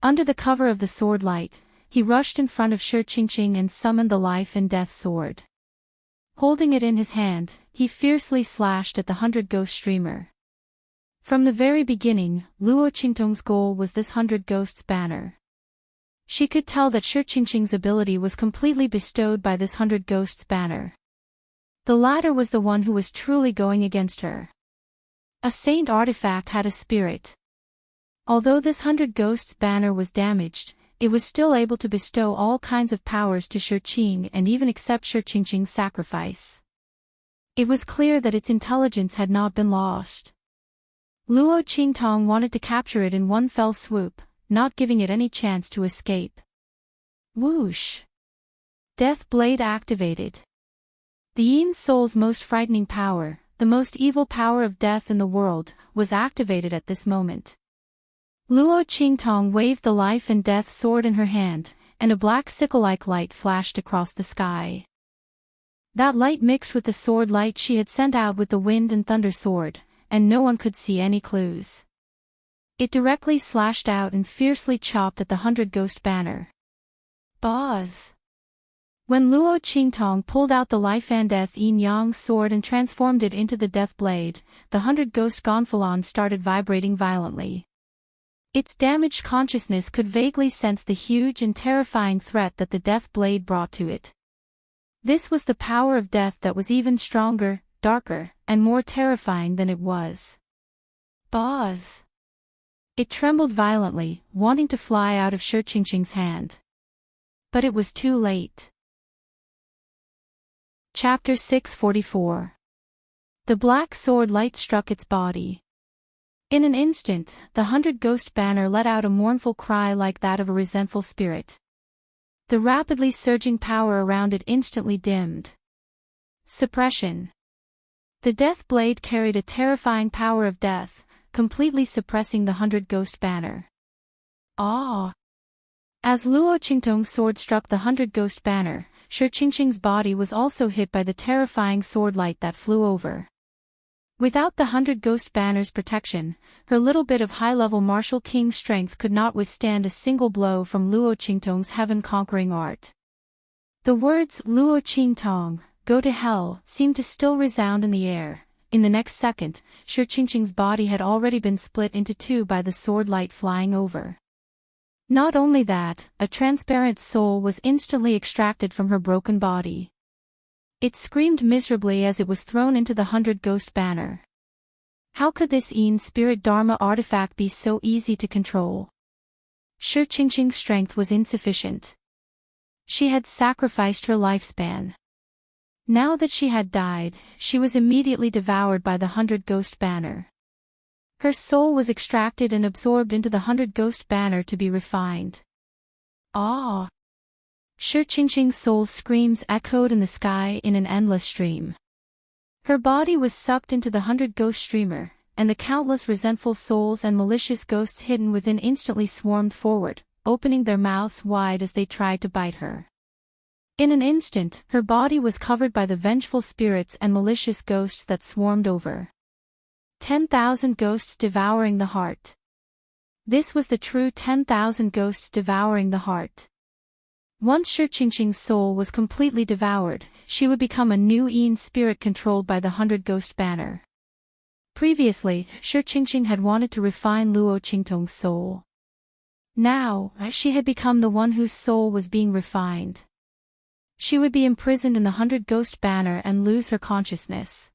Under the cover of the sword light, he rushed in front of Shi Qingqing and summoned the life and death sword. Holding it in his hand, he fiercely slashed at the 100-ghost streamer. From the very beginning, Luo Qingtong's goal was this 100-ghosts banner. She could tell that Shi Qingqing's ability was completely bestowed by this 100-ghosts banner. The latter was the one who was truly going against her. A saint artifact had a spirit. Although this 100 Ghosts banner was damaged, it was still able to bestow all kinds of powers to Shi Qing and even accept Shi Qing's sacrifice. It was clear that its intelligence had not been lost. Luo Qingtong wanted to capture it in one fell swoop, not giving it any chance to escape. Whoosh! Death Blade activated. The Yin Soul's most frightening power, the most evil power of death in the world, was activated at this moment. Luo Qingtong waved the life and death sword in her hand, and a black sickle-like light flashed across the sky. That light mixed with the sword light she had sent out with the wind and thunder sword, and no one could see any clues. It directly slashed out and fiercely chopped at the 100 Ghost banner. Buzz! When Luo Qingtong pulled out the life and death yin-yang sword and transformed it into the death blade, the 100 Ghost gonfalon started vibrating violently. Its damaged consciousness could vaguely sense the huge and terrifying threat that the death blade brought to it. This was the power of death that was even stronger, darker, and more terrifying than it was. Buzz! It trembled violently, wanting to fly out of Shi Qing's hand. But it was too late. Chapter 644. The black sword light struck its body. In an instant, the 100 Ghost banner let out a mournful cry like that of a resentful spirit. The rapidly surging power around it instantly dimmed. Suppression. The death blade carried a terrifying power of death, completely suppressing the 100 Ghost banner. Ah! As Luo Qingtong's sword struck the 100 Ghost banner, Shi Qing's body was also hit by the terrifying sword light that flew over. Without the 100 Ghost banner's protection, her little bit of high-level martial king strength could not withstand a single blow from Luo Qingtong's heaven-conquering art. The words, "Luo Qingtong, go to hell," seemed to still resound in the air. In the next second, Shi Qing's body had already been split into two by the sword light flying over. Not only that, a transparent soul was instantly extracted from her broken body. It screamed miserably as it was thrown into the 100 Ghost banner. How could this Yin Spirit Dharma artifact be so easy to control? Shi Qing's strength was insufficient. She had sacrificed her lifespan. Now that she had died, she was immediately devoured by the 100 Ghost banner. Her soul was extracted and absorbed into the 100 Ghost banner to be refined. Ah! Shi Qing's soul's screams echoed in the sky in an endless stream. Her body was sucked into the 100 Ghost streamer, and the countless resentful souls and malicious ghosts hidden within instantly swarmed forward, opening their mouths wide as they tried to bite her. In an instant, her body was covered by the vengeful spirits and malicious ghosts that swarmed over. 10,000 ghosts devouring the heart. This was the true 10,000 ghosts devouring the heart. Once Shi Qing's soul was completely devoured, she would become a new Yin spirit controlled by the 100 Ghost banner. Previously, Shi Qing had wanted to refine Luo Qingtong's soul. Now, she had become the one whose soul was being refined. She would be imprisoned in the 100 Ghost banner and lose her consciousness.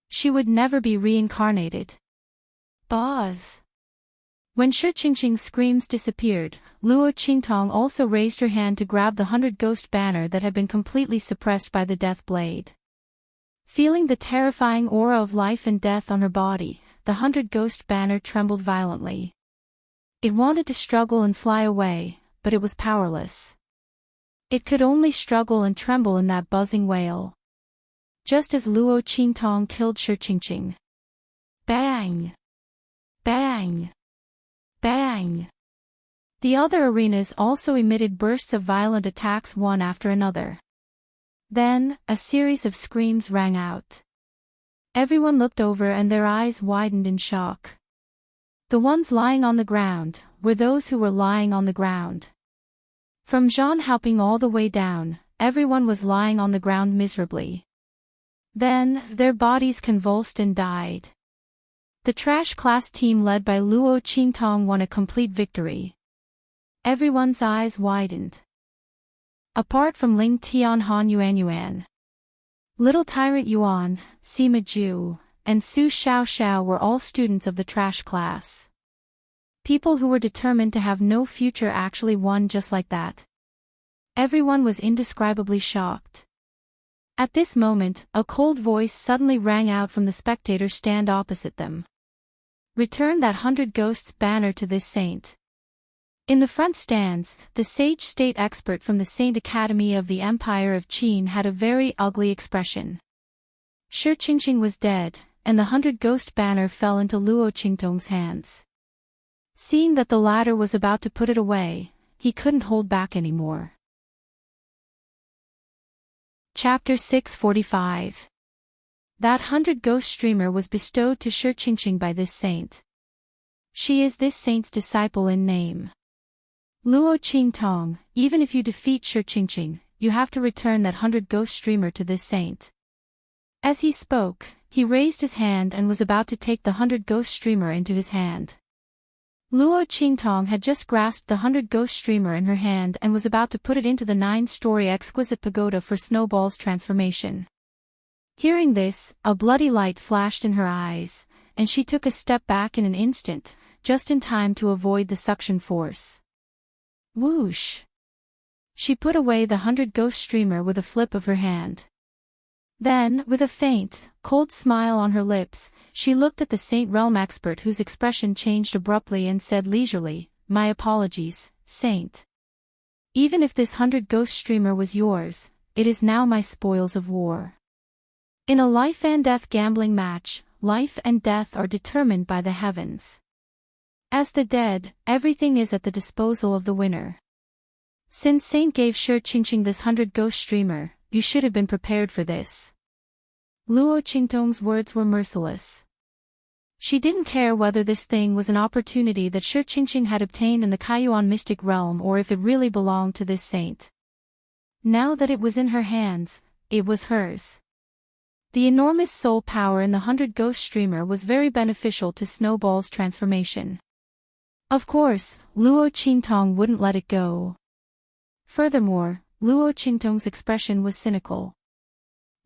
She would never be reincarnated. Buzz! When Shi Qing's screams disappeared, Luo Qingtong also raised her hand to grab the 100 Ghost banner that had been completely suppressed by the death blade. Feeling the terrifying aura of life and death on her body, the 100 Ghost banner trembled violently. It wanted to struggle and fly away, but it was powerless. It could only struggle and tremble in that buzzing wail. Just as Luo Qingtong killed Shi Qing. Bang! Bang! Bang! The other arenas also emitted bursts of violent attacks one after another. Then, a series of screams rang out. Everyone looked over and their eyes widened in shock. The ones lying on the ground were those who were lying on the ground. From Zhang Haoping all the way down, everyone was lying on the ground miserably. Then, their bodies convulsed and died. The trash class team led by Luo Qingtong won a complete victory. Everyone's eyes widened. Apart from Ling Tianhan Yuan. Little Tyrant Yuan, Sima Ju, and Su Xiao were all students of the trash class. People who were determined to have no future actually won just like that. Everyone was indescribably shocked. At this moment, a cold voice suddenly rang out from the spectator stand opposite them. Return that 100 ghosts banner to this saint. In the front stands, the sage state expert from the Saint Academy of the Empire of Qin had a very ugly expression. Shi Qingqing was dead, and the 100 ghost banner fell into Luo Qingtong's hands. Seeing that the latter was about to put it away, he couldn't hold back anymore. Chapter 645. That 100 ghost streamer was bestowed to Shi Qingqing by this saint. She is this saint's disciple in name. Luo Qingtong, even if you defeat Shi Qingqing, you have to return that 100 ghost streamer to this saint. As he spoke, he raised his hand and was about to take the 100 ghost streamer into his hand. Luo Qingtong had just grasped the 100 ghost streamer in her hand and was about to put it into the 9-story exquisite pagoda for Snowball's transformation. Hearing this, a bloody light flashed in her eyes, and she took a step back in an instant, just in time to avoid the suction force. Whoosh! She put away the 100 ghost streamer with a flip of her hand. Then, with a faint, cold smile on her lips, she looked at the Saint Realm expert whose expression changed abruptly and said leisurely, "My apologies, Saint. Even if this 100 ghost streamer was yours, it is now my spoils of war." In a life and death gambling match, life and death are determined by the heavens. As the dead, everything is at the disposal of the winner. Since Saint gave Shi Qingqing this 100 ghost streamer, you should have been prepared for this. Luo Qingtong's words were merciless. She didn't care whether this thing was an opportunity that Shi Qingqing had obtained in the Kaiyuan mystic realm or if it really belonged to this saint. Now that it was in her hands, it was hers. The enormous soul power in the 100 ghost streamer was very beneficial to Snowball's transformation. Of course, Luo Qingtong wouldn't let it go. Furthermore, Luo Qingtong's expression was cynical.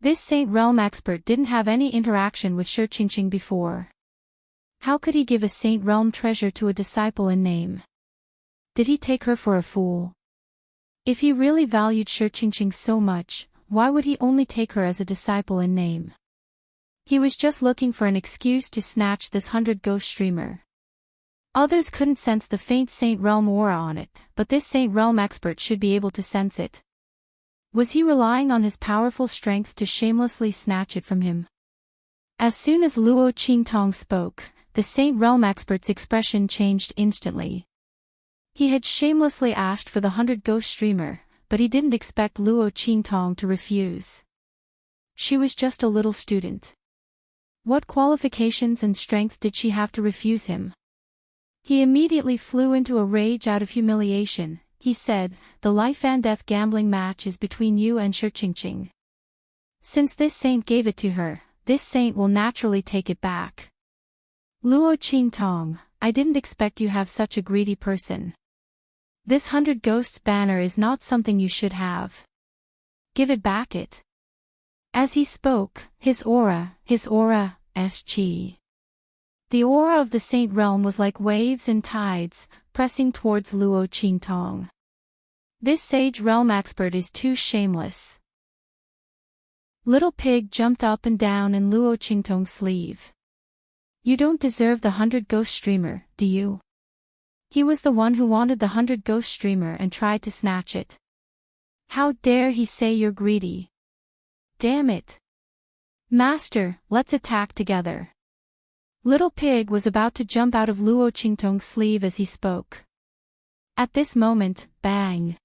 This Saint Realm expert didn't have any interaction with Shi Qingqing before. How could he give a Saint Realm treasure to a disciple in name? Did he take her for a fool? If he really valued Shi Qingqing so much, why would he only take her as a disciple in name? He was just looking for an excuse to snatch this 100 ghost streamer. Others couldn't sense the faint Saint Realm aura on it, but this Saint Realm expert should be able to sense it. Was he relying on his powerful strength to shamelessly snatch it from him? As soon as Luo Qingtong spoke, the Saint Realm expert's expression changed instantly. He had shamelessly asked for the 100 ghost streamer, but he didn't expect Luo Qingtong to refuse. She was just a little student. What qualifications and strength did she have to refuse him? He immediately flew into a rage out of humiliation. He said, "The life and death gambling match is between you and Shi Qingqing. Since this saint gave it to her, this saint will naturally take it back. Luo Qingtong, I didn't expect you have such a greedy person. This 100 ghosts banner is not something you should have. Give it back it." As he spoke, his aura, SG. The aura of the Saint Realm was like waves and tides, pressing towards Luo Qingtong. This Sage Realm expert is too shameless. Little Pig jumped up and down in Luo Qingtong's sleeve. You don't deserve the 100 ghost streamer, do you? He was the one who wanted the 100 ghost streamer and tried to snatch it. How dare he say you're greedy? Damn it. Master, let's attack together. Little Pig was about to jump out of Luo Qingtong's sleeve as he spoke. At this moment, bang!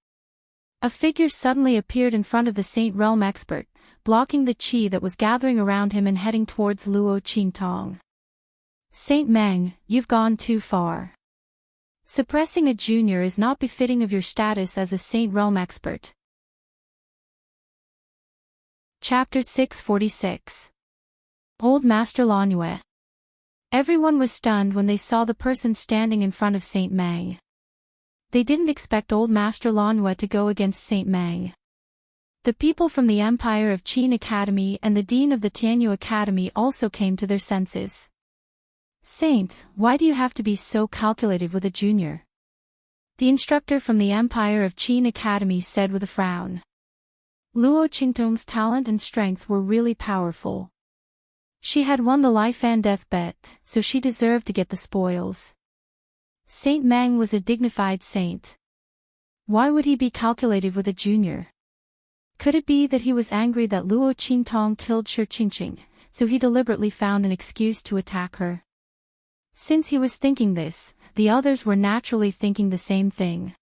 A figure suddenly appeared in front of the Saint Realm expert, blocking the qi that was gathering around him and heading towards Luo Qingtong. Saint Meng, you've gone too far. Suppressing a junior is not befitting of your status as a Saint Realm expert. Chapter 646. Old Master Lanue. Everyone was stunned when they saw the person standing in front of Saint Meng. They didn't expect Old Master Lanue to go against Saint Meng. The people from the Empire of Qin Academy and the dean of the Tianyu Academy also came to their senses. Saint, why do you have to be so calculative with a junior? The instructor from the Empire of Qin Academy said with a frown. Luo Qingtong's talent and strength were really powerful. She had won the life and death bet, so she deserved to get the spoils. Saint Meng was a dignified saint. Why would he be calculative with a junior? Could it be that he was angry that Luo Qingtong killed Shi Qingqing, so he deliberately found an excuse to attack her? Since he was thinking this, the others were naturally thinking the same thing.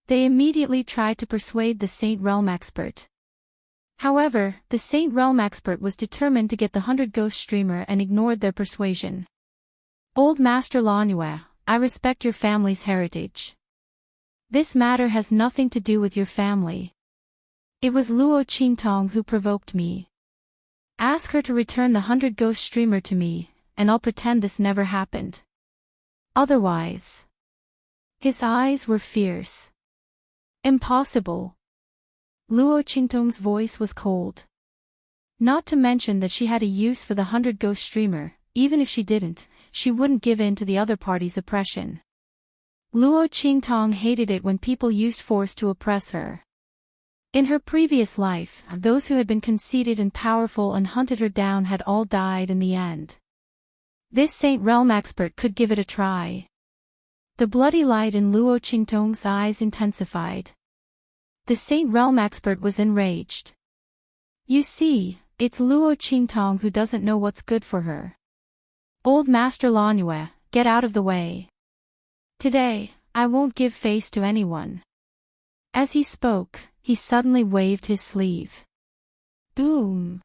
They immediately tried to persuade the Saint Realm expert. However, the Saint Realm expert was determined to get the 100 Ghost streamer and ignored their persuasion. Old Master Lanue, I respect your family's heritage. This matter has nothing to do with your family. It was Luo Qingtong who provoked me. Ask her to return the 100 Ghost streamer to me, and I'll pretend this never happened. Otherwise. His eyes were fierce. Impossible. Luo Qingtong's voice was cold. Not to mention that she had a use for the 100 Ghost streamer, even if she didn't, she wouldn't give in to the other party's oppression. Luo Qingtong hated it when people used force to oppress her. In her previous life, those who had been conceited and powerful and hunted her down had all died in the end. This Saint Realm expert could give it a try. The bloody light in Luo Qingtong's eyes intensified. The Saint Realm expert was enraged. You see, it's Luo Qingtong who doesn't know what's good for her. Old Master Lanue, get out of the way. Today, I won't give face to anyone. As he spoke, he suddenly waved his sleeve. Boom!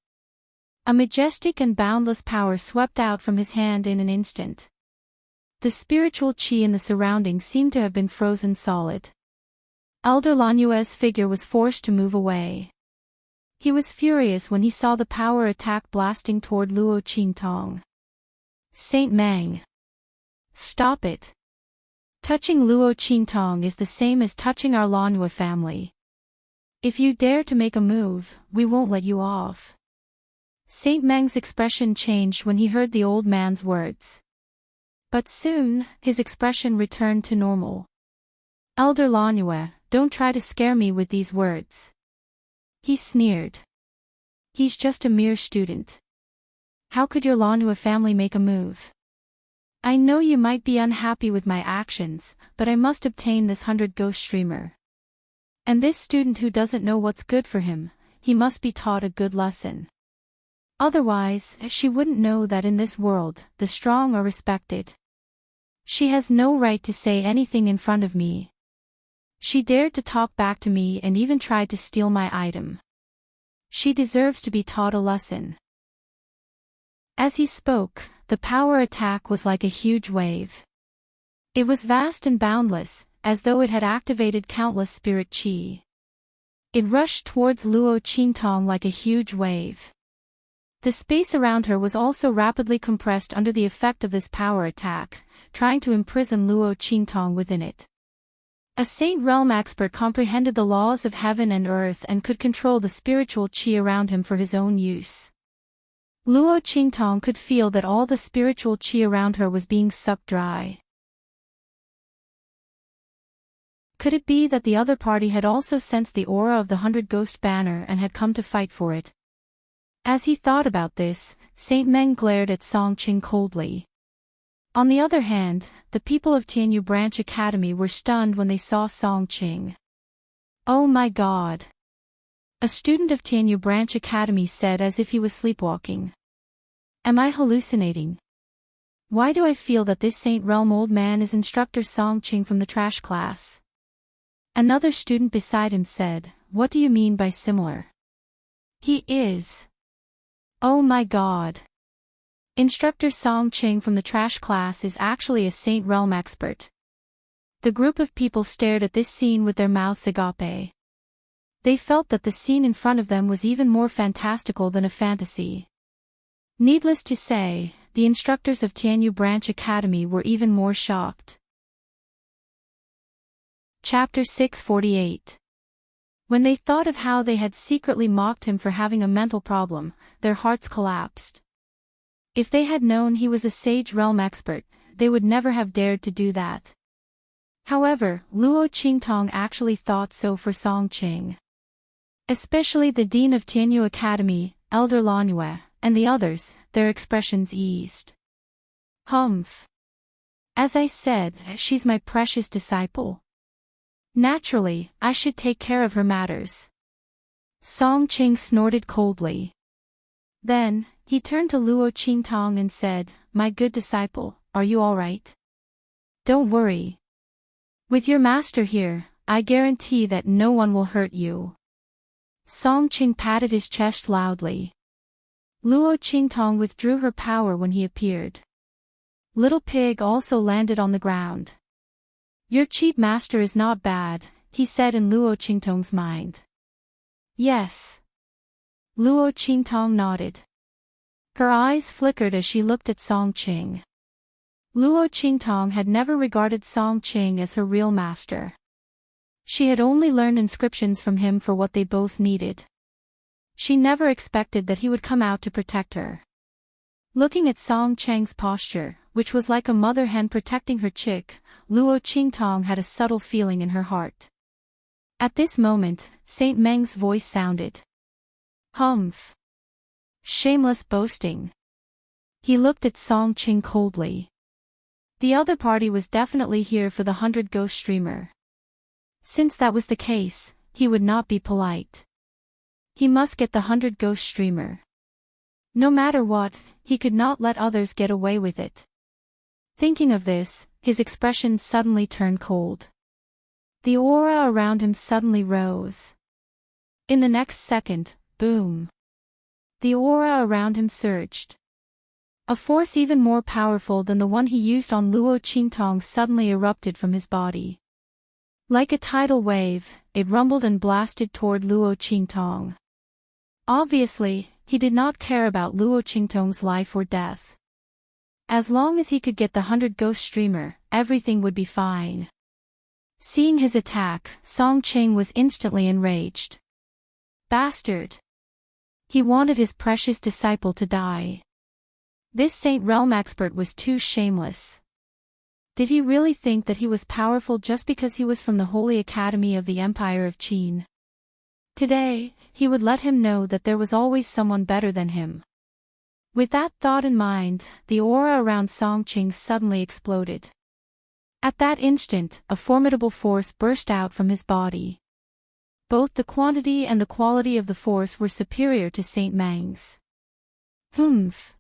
A majestic and boundless power swept out from his hand in an instant. The spiritual qi in the surroundings seemed to have been frozen solid. Elder Lanue's figure was forced to move away. He was furious when he saw the power attack blasting toward Luo Qingtong. Saint Meng. Stop it. Touching Luo Qingtong is the same as touching our Lanue family. If you dare to make a move, we won't let you off. Saint Meng's expression changed when he heard the old man's words. But soon, his expression returned to normal. Elder Lanue, don't try to scare me with these words. He sneered. He's just a mere student. How could your Lanue family make a move? I know you might be unhappy with my actions, but I must obtain this 100 Ghost streamer. And this student who doesn't know what's good for him, he must be taught a good lesson. Otherwise, she wouldn't know that in this world, the strong are respected. She has no right to say anything in front of me. She dared to talk back to me and even tried to steal my item. She deserves to be taught a lesson. As he spoke, the power attack was like a huge wave. It was vast and boundless, as though it had activated countless spirit qi. It rushed towards Luo Qingtong like a huge wave. The space around her was also rapidly compressed under the effect of this power attack, trying to imprison Luo Qingtong within it. A Saint Realm expert comprehended the laws of heaven and earth and could control the spiritual qi around him for his own use. Luo Qingtong could feel that all the spiritual qi around her was being sucked dry. Could it be that the other party had also sensed the aura of the 100 Ghost banner and had come to fight for it? As he thought about this, Saint Meng glared at Song Qing coldly. On the other hand, the people of Tianyu Branch Academy were stunned when they saw Song Qing. Oh my God! A student of Tianyu Branch Academy said as if he was sleepwalking. Am I hallucinating? Why do I feel that this Saint Realm old man is instructor Song Qing from the trash class? Another student beside him said, what do you mean by similar? He is. Oh my God. Instructor Song Qing from the trash class is actually a Saint Realm expert. The group of people stared at this scene with their mouths agape. They felt that the scene in front of them was even more fantastical than a fantasy. Needless to say, the instructors of Tianyu Branch Academy were even more shocked. Chapter 648. When they thought of how they had secretly mocked him for having a mental problem, their hearts collapsed. If they had known he was a sage realm expert, they would never have dared to do that. However, Luo Qingtong actually thought so for Song Qing. Especially the dean of Tianyu Academy, Elder Lanue, and the others, their expressions eased. Humph. As I said, she's my precious disciple. Naturally, I should take care of her matters. Song Qing snorted coldly. Then, he turned to Luo Qingtong and said, "My good disciple, are you all right? Don't worry. With your master here, I guarantee that no one will hurt you." Song Qing patted his chest loudly. Luo Qingtong withdrew her power when he appeared. Little Pig also landed on the ground. "Your cheap master is not bad," he said in Luo Qingtong's mind. "Yes." Luo Qingtong nodded. Her eyes flickered as she looked at Song Qing. Luo Qingtong had never regarded Song Qing as her real master. She had only learned inscriptions from him for what they both needed. She never expected that he would come out to protect her. Looking at Song Chang's posture, which was like a mother hen protecting her chick, Luo Qingtong had a subtle feeling in her heart. At this moment, Saint Meng's voice sounded. "Humph. Shameless boasting." He looked at Song Qing coldly. The other party was definitely here for the 100 ghost streamer. Since that was the case, he would not be polite. He must get the 100 ghost streamer. No matter what, he could not let others get away with it. Thinking of this, his expression suddenly turned cold. The aura around him suddenly rose. In the next second, boom. The aura around him surged. A force even more powerful than the one he used on Luo Qingtong suddenly erupted from his body. Like a tidal wave, it rumbled and blasted toward Luo Qingtong. Obviously, he did not care about Luo Qingtong's life or death. As long as he could get the 100 ghost streamer, everything would be fine. Seeing his attack, Song Qing was instantly enraged. Bastard! He wanted his precious disciple to die. This Saint Realm expert was too shameless. Did he really think that he was powerful just because he was from the Holy Academy of the Empire of Qin? Today, he would let him know that there was always someone better than him. With that thought in mind, the aura around Song Qing suddenly exploded. At that instant, a formidable force burst out from his body. Both the quantity and the quality of the force were superior to Saint Meng's. Humph!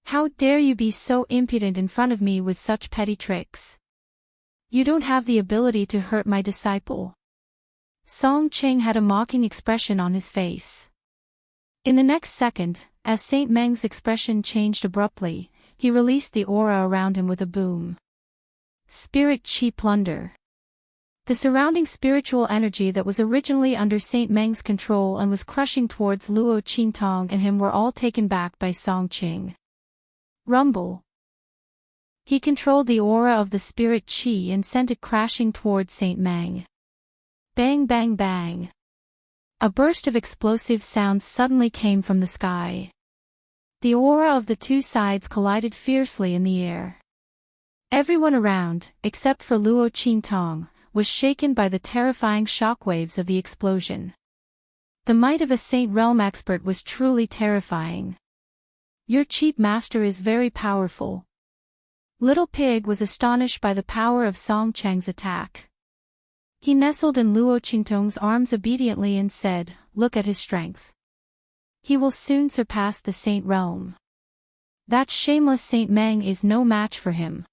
How dare you be so impudent in front of me with such petty tricks? You don't have the ability to hurt my disciple. Song Qing had a mocking expression on his face. In the next second, as Saint Meng's expression changed abruptly, he released the aura around him with a boom. Spirit Chi Plunder. The surrounding spiritual energy that was originally under Saint Meng's control and was crushing towards Luo Qingtong and him were all taken back by Song Qing. Rumble. He controlled the aura of the spirit Qi and sent it crashing towards Saint Meng. Bang bang bang. A burst of explosive sounds suddenly came from the sky. The aura of the two sides collided fiercely in the air. Everyone around, except for Luo Qingtong, was shaken by the terrifying shockwaves of the explosion. The might of a Saint Realm expert was truly terrifying. Your cheap master is very powerful. Little Pig was astonished by the power of Song Chang's attack. He nestled in Luo Qingtong's arms obediently and said, "Look at his strength. He will soon surpass the Saint Realm. That shameless Saint Meng is no match for him."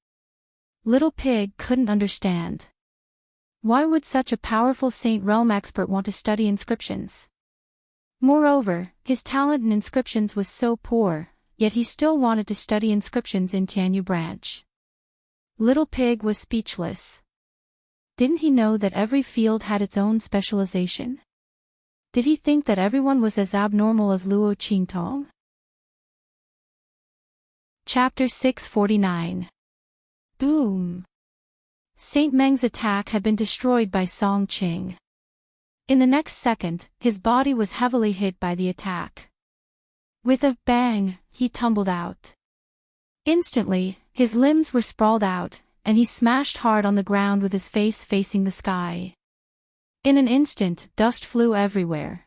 Little Pig couldn't understand. Why would such a powerful Saint Realm expert want to study inscriptions? Moreover, his talent in inscriptions was so poor, yet he still wanted to study inscriptions in Tianyu branch. Little Pig was speechless. Didn't he know that every field had its own specialization? Did he think that everyone was as abnormal as Luo Qingtong? Chapter 649. Boom! Saint Meng's attack had been destroyed by Song Qing. In the next second, his body was heavily hit by the attack. With a bang, he tumbled out. Instantly, his limbs were sprawled out, and he smashed hard on the ground with his face facing the sky. In an instant, dust flew everywhere.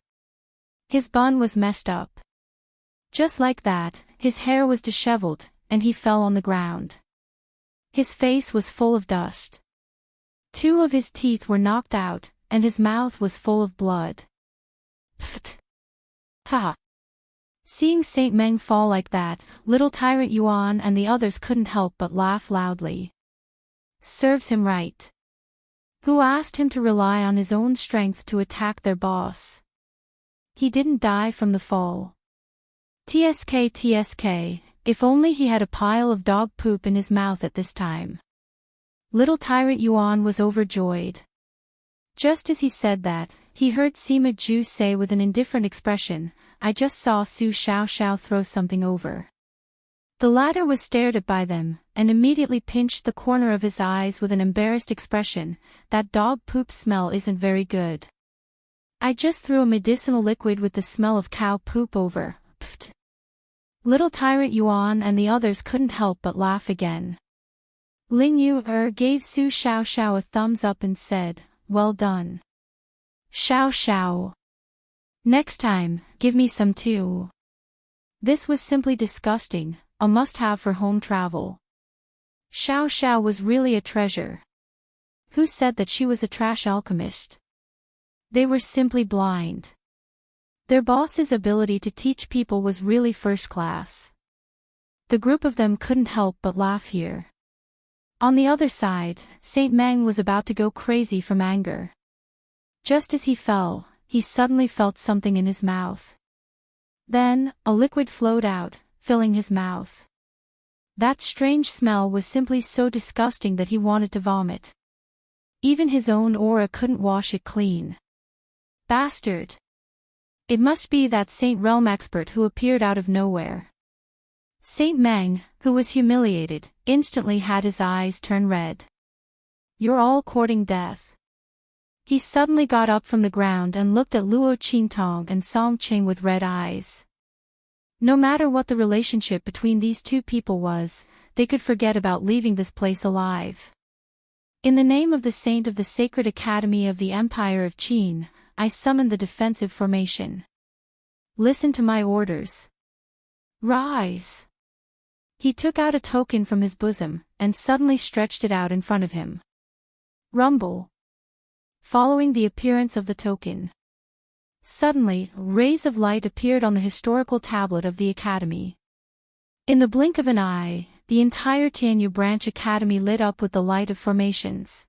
His bun was messed up. Just like that, his hair was disheveled, and he fell on the ground. His face was full of dust. 2 of his teeth were knocked out, and his mouth was full of blood. Pfft. Ha! Seeing Saint Meng fall like that, little tyrant Yuan and the others couldn't help but laugh loudly. Serves him right. Who asked him to rely on his own strength to attack their boss? He didn't die from the fall. TSK, if only he had a pile of dog poop in his mouth at this time. Little tyrant Yuan was overjoyed. Just as he said that, he heard Sima Ju say with an indifferent expression, "I just saw Su Xiao throw something over." The latter was stared at by them, and immediately pinched the corner of his eyes with an embarrassed expression, "That dog poop smell isn't very good. I just threw a medicinal liquid with the smell of cow poop over." Pfft. Little tyrant Yuan and the others couldn't help but laugh again. Ling Yu gave Su Xiao a thumbs up and said, "Well done. Xiao. Next time, give me some too." This was simply disgusting, a must-have for home travel. Xiao was really a treasure. Who said that she was a trash alchemist? They were simply blind. Their boss's ability to teach people was really first class. The group of them couldn't help but laugh here. On the other side, Saint Meng was about to go crazy from anger. Just as he fell, he suddenly felt something in his mouth. Then, a liquid flowed out, filling his mouth. That strange smell was simply so disgusting that he wanted to vomit. Even his own aura couldn't wash it clean. Bastard! It must be that Saint Realm expert who appeared out of nowhere. Saint Meng, who was humiliated, instantly had his eyes turn red. "You're all courting death." He suddenly got up from the ground and looked at Luo Qingtong and Song Qing with red eyes. No matter what the relationship between these two people was, they could forget about leaving this place alive. "In the name of the saint of the Sacred Academy of the Empire of Qin, I summon the defensive formation. Listen to my orders. Rise." He took out a token from his bosom, and suddenly stretched it out in front of him. Rumble. Following the appearance of the token, suddenly, rays of light appeared on the historical tablet of the Academy. In the blink of an eye, the entire Tianyu Branch Academy lit up with the light of formations.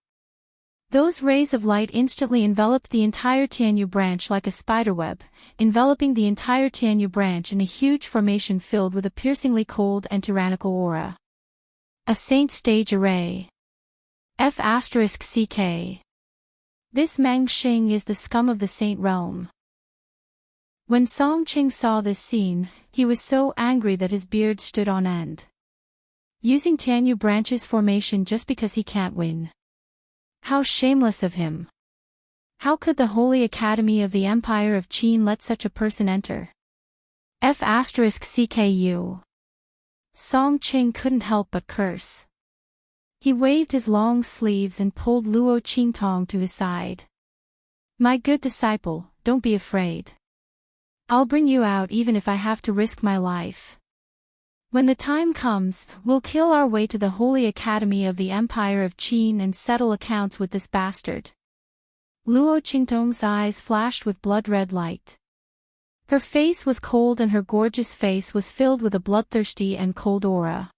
Those rays of light instantly enveloped the entire Tianyu branch like a spiderweb, enveloping the entire Tianyu branch in a huge formation filled with a piercingly cold and tyrannical aura. A saint stage array. F***CK. This Meng Xing is the scum of the saint realm. When Song Qing saw this scene, he was so angry that his beard stood on end. Using Tianyu branch's formation just because he can't win. How shameless of him. How could the Holy Academy of the Empire of Qin let such a person enter? F***CKU. Song Qing couldn't help but curse. He waved his long sleeves and pulled Luo Qingtong to his side. "My good disciple, don't be afraid. I'll bring you out even if I have to risk my life. When the time comes, we'll kill our way to the Holy Academy of the Empire of Qin and settle accounts with this bastard." Luo Qingtong's eyes flashed with blood-red light. Her face was cold and her gorgeous face was filled with a bloodthirsty and cold aura.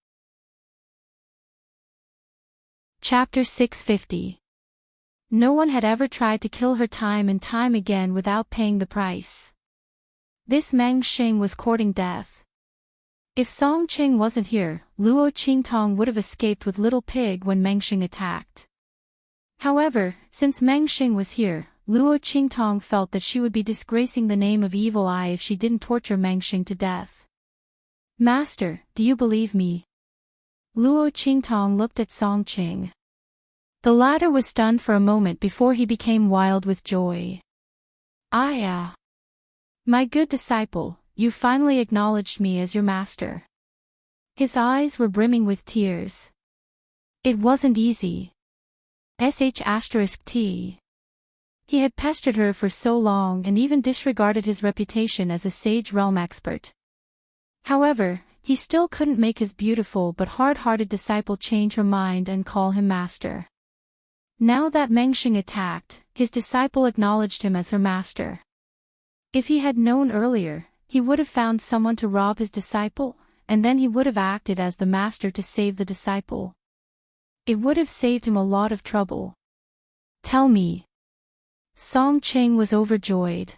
Chapter 650. No one had ever tried to kill her time and time again without paying the price. This Meng Xing was courting death. If Song Qing wasn't here, Luo Qingtong would have escaped with Little Pig when Meng Xing attacked. However, since Meng Xing was here, Luo Qingtong felt that she would be disgracing the name of Evil Eye if she didn't torture Meng Xing to death. "Master, do you believe me?" Luo Qingtong looked at Song Qing. The latter was stunned for a moment before he became wild with joy. My good disciple, you finally acknowledged me as your master. His eyes were brimming with tears. It wasn't easy. T. He had pestered her for so long and even disregarded his reputation as a sage realm expert. However, he still couldn't make his beautiful but hard-hearted disciple change her mind and call him master. Now that Mengxing attacked, his disciple acknowledged him as her master. If he had known earlier, he would have found someone to rob his disciple, and then he would have acted as the master to save the disciple. It would have saved him a lot of trouble. Tell me. Song Ching was overjoyed.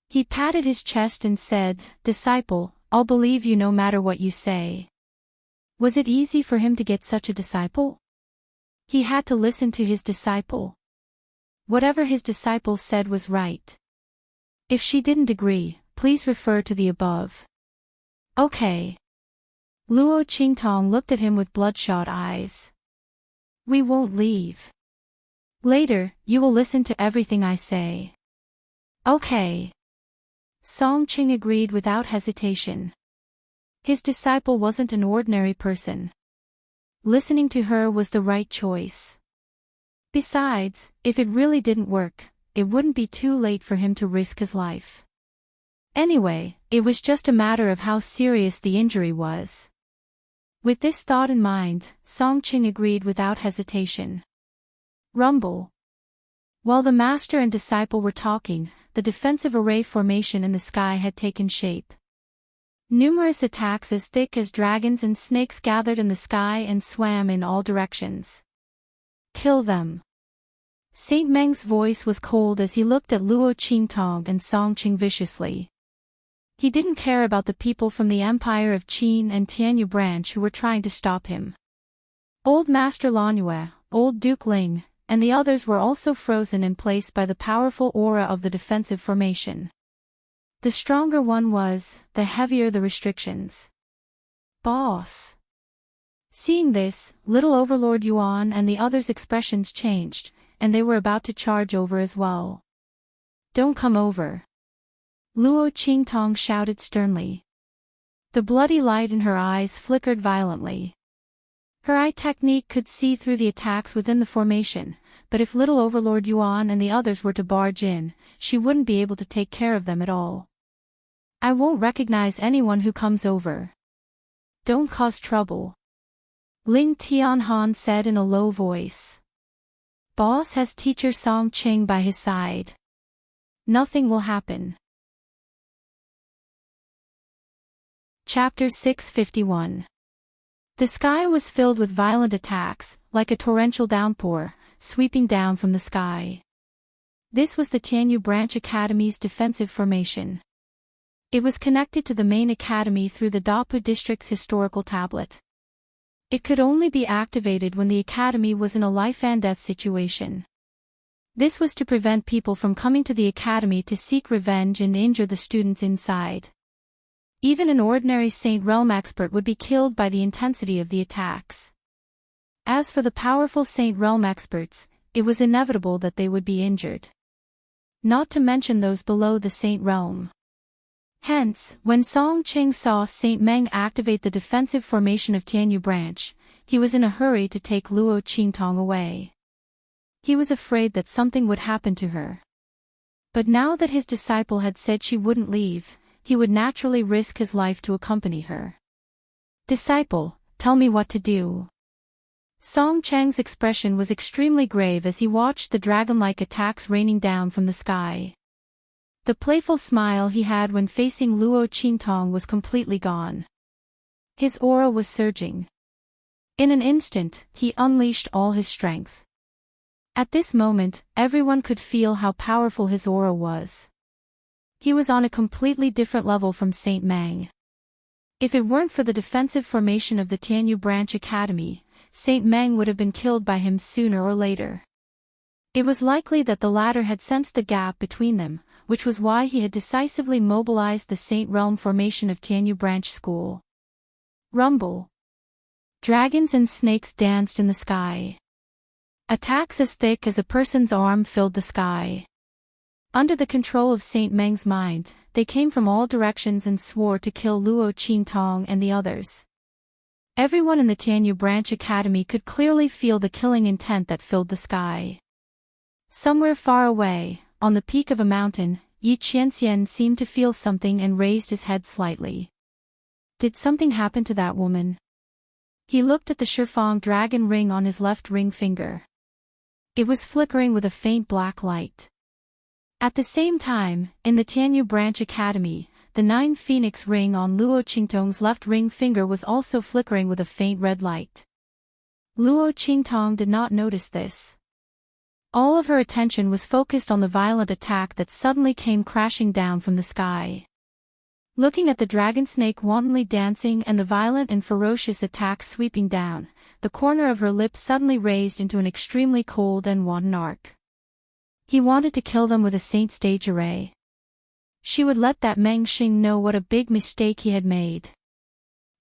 He patted his chest and said, Disciple, I'll believe you no matter what you say. Was it easy for him to get such a disciple? He had to listen to his disciple. Whatever his disciple said was right. If she didn't agree, please refer to the above. Okay. Luo Qingtong looked at him with bloodshot eyes. We won't leave. Later, you will listen to everything I say. Okay. Song Ching agreed without hesitation. His disciple wasn't an ordinary person. Listening to her was the right choice. Besides, if it really didn't work, it wouldn't be too late for him to risk his life. Anyway, it was just a matter of how serious the injury was. With this thought in mind, Song Ching agreed without hesitation. Rumble. While the master and disciple were talking, the defensive array formation in the sky had taken shape. Numerous attacks as thick as dragons and snakes gathered in the sky and swam in all directions. Kill them. Saint Meng's voice was cold as he looked at Luo Qingtong and Song Ching viciously. He didn't care about the people from the Empire of Qin and Tianyu branch who were trying to stop him. Old Master Lanyue, Old Duke Ling, and the others were also frozen in place by the powerful aura of the defensive formation. The stronger one was, the heavier the restrictions. Boss. Seeing this, little Overlord Yuan and the others' expressions changed, and they were about to charge over as well. Don't come over. Luo Qingtong shouted sternly. The bloody light in her eyes flickered violently. Her eye technique could see through the attacks within the formation, but if little Overlord Yuan and the others were to barge in, she wouldn't be able to take care of them at all. I won't recognize anyone who comes over. Don't cause trouble. Ling Tianhan said in a low voice. Boss has teacher Song Ching by his side. Nothing will happen. Chapter 651. The sky was filled with violent attacks, like a torrential downpour, sweeping down from the sky. This was the Tianyu Branch Academy's defensive formation. It was connected to the main academy through the Dapu district's historical tablet. It could only be activated when the academy was in a life-and-death situation. This was to prevent people from coming to the academy to seek revenge and injure the students inside. Even an ordinary Saint Realm expert would be killed by the intensity of the attacks. As for the powerful Saint Realm experts, it was inevitable that they would be injured. Not to mention those below the Saint Realm. Hence, when Song Ching saw Saint Meng activate the defensive formation of Tianyu Branch, he was in a hurry to take Luo Qingtong away. He was afraid that something would happen to her. But now that his disciple had said she wouldn't leave, he would naturally risk his life to accompany her. Disciple, tell me what to do. Song Cheng's expression was extremely grave as he watched the dragon-like attacks raining down from the sky. The playful smile he had when facing Luo Qingtong was completely gone. His aura was surging. In an instant, he unleashed all his strength. At this moment, everyone could feel how powerful his aura was. He was on a completely different level from Saint Meng. If it weren't for the defensive formation of the Tianyu Branch Academy, Saint Meng would have been killed by him sooner or later. It was likely that the latter had sensed the gap between them, which was why he had decisively mobilized the Saint Realm formation of Tianyu Branch School. Rumble. Dragons and snakes danced in the sky. Attacks as thick as a person's arm filled the sky. Under the control of Saint Meng's mind, they came from all directions and swore to kill Luo Qingtong and the others. Everyone in the Tianyu Branch Academy could clearly feel the killing intent that filled the sky. Somewhere far away, on the peak of a mountain, Yi Qianxian seemed to feel something and raised his head slightly. Did something happen to that woman? He looked at the Shifang dragon ring on his left ring finger. It was flickering with a faint black light. At the same time, in the Tianyu Branch Academy, the 9 phoenix ring on Luo Qingtong's left ring finger was also flickering with a faint red light. Luo Qingtong did not notice this. All of her attention was focused on the violent attack that suddenly came crashing down from the sky. Looking at the dragon snake wantonly dancing and the violent and ferocious attack sweeping down, the corner of her lips suddenly raised into an extremely cold and wanton arc. He wanted to kill them with a saint stage array. She would let that Meng Xing know what a big mistake he had made.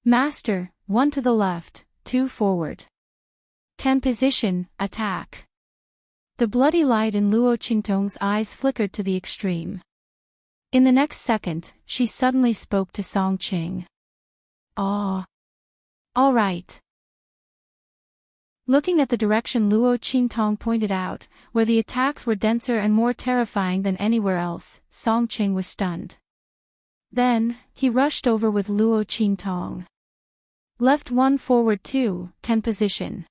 Master, 1 to the left, 2 forward. Can position, attack. The bloody light in Luo Qingtong's eyes flickered to the extreme. In the next second, she suddenly spoke to Song Qing. "Ah. All right." Looking at the direction Luo Qingtong pointed out, where the attacks were denser and more terrifying than anywhere else, Song Qing was stunned. Then, he rushed over with Luo Qingtong. "Left 1 forward 2, can position."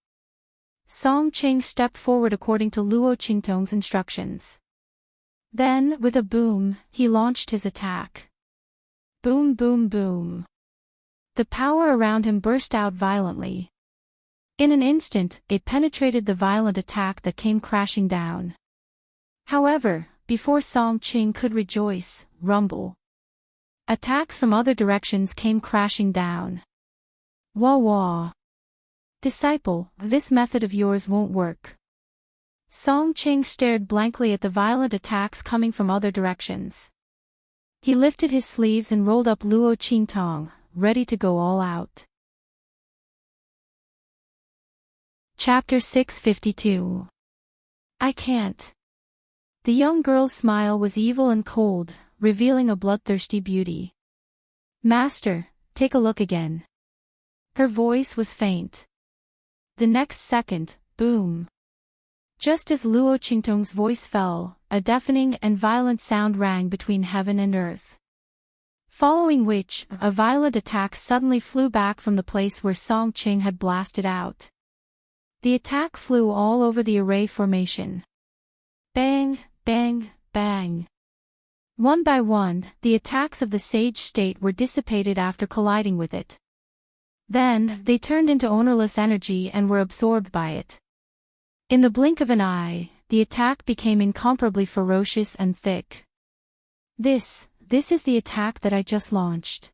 Song Qing stepped forward according to Luo Qingtong's instructions. Then, with a boom, he launched his attack. Boom boom boom. The power around him burst out violently. In an instant, it penetrated the violent attack that came crashing down. However, before Song Qing could rejoice, rumble. Attacks from other directions came crashing down. Wah wah. "Disciple, this method of yours won't work." Song Qing stared blankly at the violent attacks coming from other directions. He lifted his sleeves and rolled up Luo Qingtong, ready to go all out. Chapter 652. I can't. The young girl's smile was evil and cold, revealing a bloodthirsty beauty. "Master, take a look again." Her voice was faint. The next second, boom. Just as Luo Qingtong's voice fell, a deafening and violent sound rang between heaven and earth. Following which, a violent attack suddenly flew back from the place where Song Qing had blasted out. The attack flew all over the array formation. Bang, bang, bang. One by one, the attacks of the sage state were dissipated after colliding with it. Then, they turned into ownerless energy and were absorbed by it. In the blink of an eye, the attack became incomparably ferocious and thick. This is the attack that I just launched."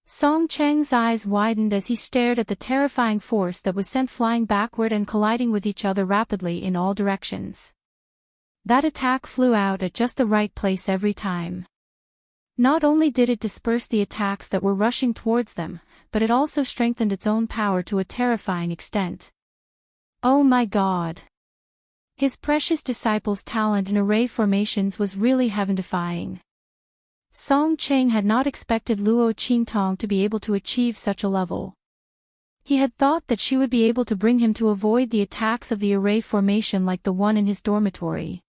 Song Cheng's eyes widened as he stared at the terrifying force that was sent flying backward and colliding with each other rapidly in all directions. That attack flew out at just the right place every time. Not only did it disperse the attacks that were rushing towards them, but it also strengthened its own power to a terrifying extent. Oh my God! His precious disciple's talent in array formations was really heaven-defying. Song Cheng had not expected Luo Qingtong to be able to achieve such a level. He had thought that she would be able to bring him to avoid the attacks of the array formation like the one in his dormitory.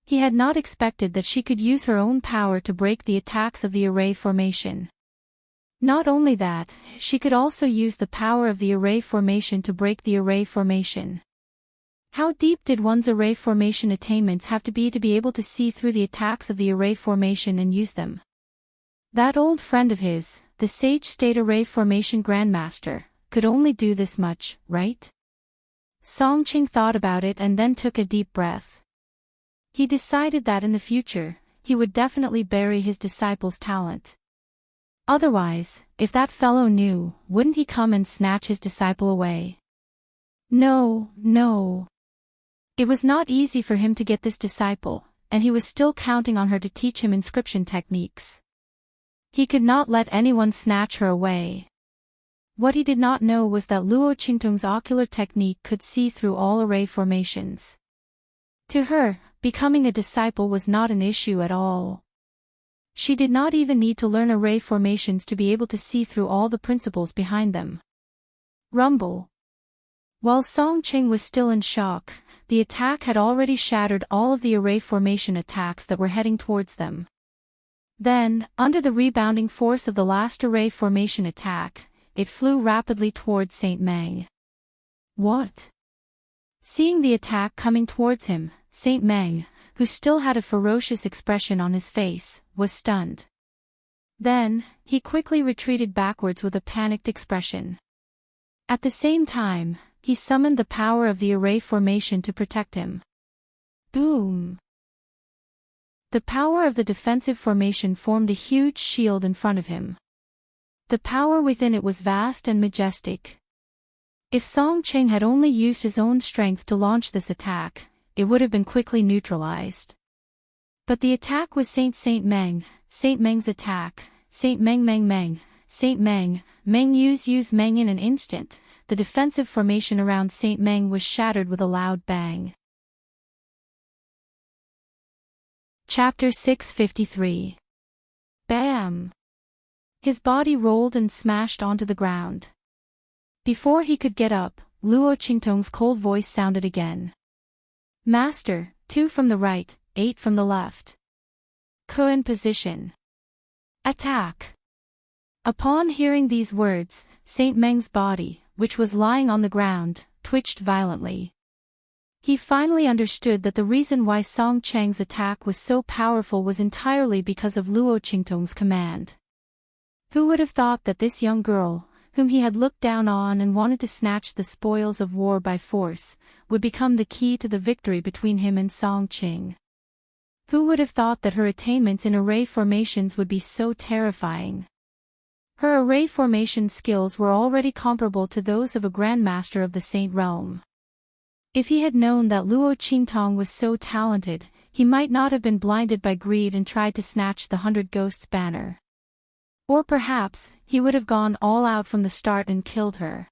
He had not expected that she could use her own power to break the attacks of the array formation. Not only that, she could also use the power of the array formation to break the array formation. How deep did one's array formation attainments have to be able to see through the attacks of the array formation and use them? That old friend of his, the Sage State Array Formation Grandmaster, could only do this much, right? Song Qing thought about it and then took a deep breath. He decided that in the future, he would definitely bury his disciple's talent. Otherwise, if that fellow knew, wouldn't he come and snatch his disciple away? No, no. It was not easy for him to get this disciple, and he was still counting on her to teach him inscription techniques. He could not let anyone snatch her away. What he did not know was that Luo Qingtong's ocular technique could see through all array formations. To her, becoming a disciple was not an issue at all. She did not even need to learn array formations to be able to see through all the principles behind them. Rumble. While Song Ching was still in shock, the attack had already shattered all of the array formation attacks that were heading towards them. Then, under the rebounding force of the last array formation attack, it flew rapidly towards Saint Meng. What? Seeing the attack coming towards him, Saint Meng, who still had a ferocious expression on his face, was stunned. Then, he quickly retreated backwards with a panicked expression. At the same time, he summoned the power of the array formation to protect him. Boom! The power of the defensive formation formed a huge shield in front of him. The power within it was vast and majestic. If Song Ching had only used his own strength to launch this attack, it would have been quickly neutralized. But the attack was Saint Meng's attack, Saint Meng, Saint Meng use Meng in an instant. The defensive formation around Saint Meng was shattered with a loud bang. Chapter 653. Bam! His body rolled and smashed onto the ground. Before he could get up, Luo Qingtong's cold voice sounded again. Master, 2 from the right, 8 from the left. Ke in position. Attack! Upon hearing these words, Saint Meng's body, which was lying on the ground, twitched violently. He finally understood that the reason why Song Chang's attack was so powerful was entirely because of Luo Qingtong's command. Who would have thought that this young girl, whom he had looked down on and wanted to snatch the spoils of war by force, would become the key to the victory between him and Song Ching? Who would have thought that her attainments in array formations would be so terrifying? Her array formation skills were already comparable to those of a grandmaster of the Saint Realm. If he had known that Luo Qingtong was so talented, he might not have been blinded by greed and tried to snatch the 100 Ghosts banner. Or perhaps, he would have gone all out from the start and killed her.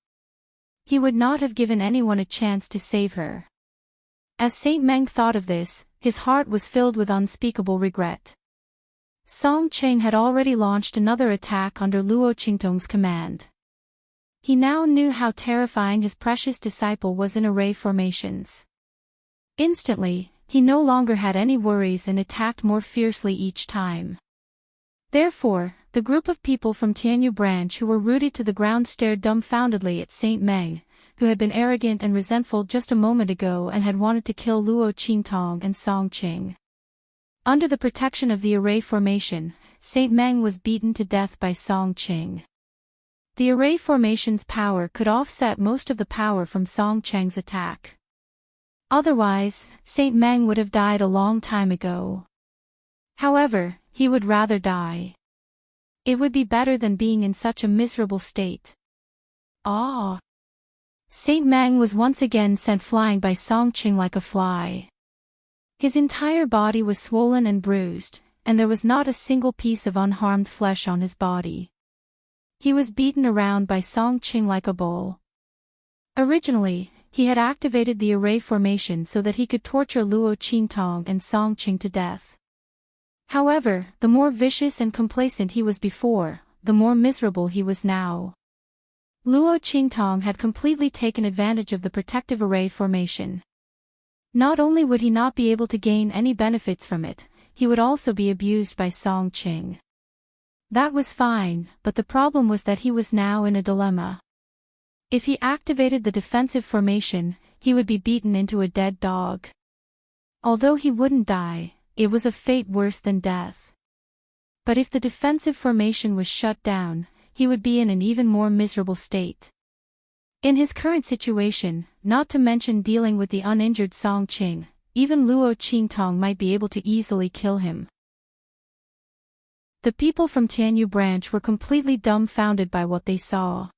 He would not have given anyone a chance to save her. As Saint Meng thought of this, his heart was filled with unspeakable regret. Song Ching had already launched another attack under Luo Qingtong's command. He now knew how terrifying his precious disciple was in array formations. Instantly, he no longer had any worries and attacked more fiercely each time. Therefore, the group of people from Tianyu branch who were rooted to the ground stared dumbfoundedly at Saint Meng, who had been arrogant and resentful just a moment ago and had wanted to kill Luo Qingtong and Song Ching. Under the protection of the array formation, Saint Meng was beaten to death by Song Ching. The array formation's power could offset most of the power from Song Cheng's attack. Otherwise, Saint Meng would have died a long time ago. However, he would rather die. It would be better than being in such a miserable state. Ah! Saint Meng was once again sent flying by Song Ching like a fly. His entire body was swollen and bruised, and there was not a single piece of unharmed flesh on his body. He was beaten around by Song Ching like a bull. Originally, he had activated the array formation so that he could torture Luo Qingtong and Song Ching to death. However, the more vicious and complacent he was before, the more miserable he was now. Luo Qingtong had completely taken advantage of the protective array formation. Not only would he not be able to gain any benefits from it, he would also be abused by Song Ching. That was fine, but the problem was that he was now in a dilemma. If he activated the defensive formation, he would be beaten into a dead dog. Although he wouldn't die, it was a fate worse than death. But if the defensive formation was shut down, he would be in an even more miserable state. In his current situation, not to mention dealing with the uninjured Song Ching, even Luo Qingtong might be able to easily kill him. The people from Tianyu branch were completely dumbfounded by what they saw.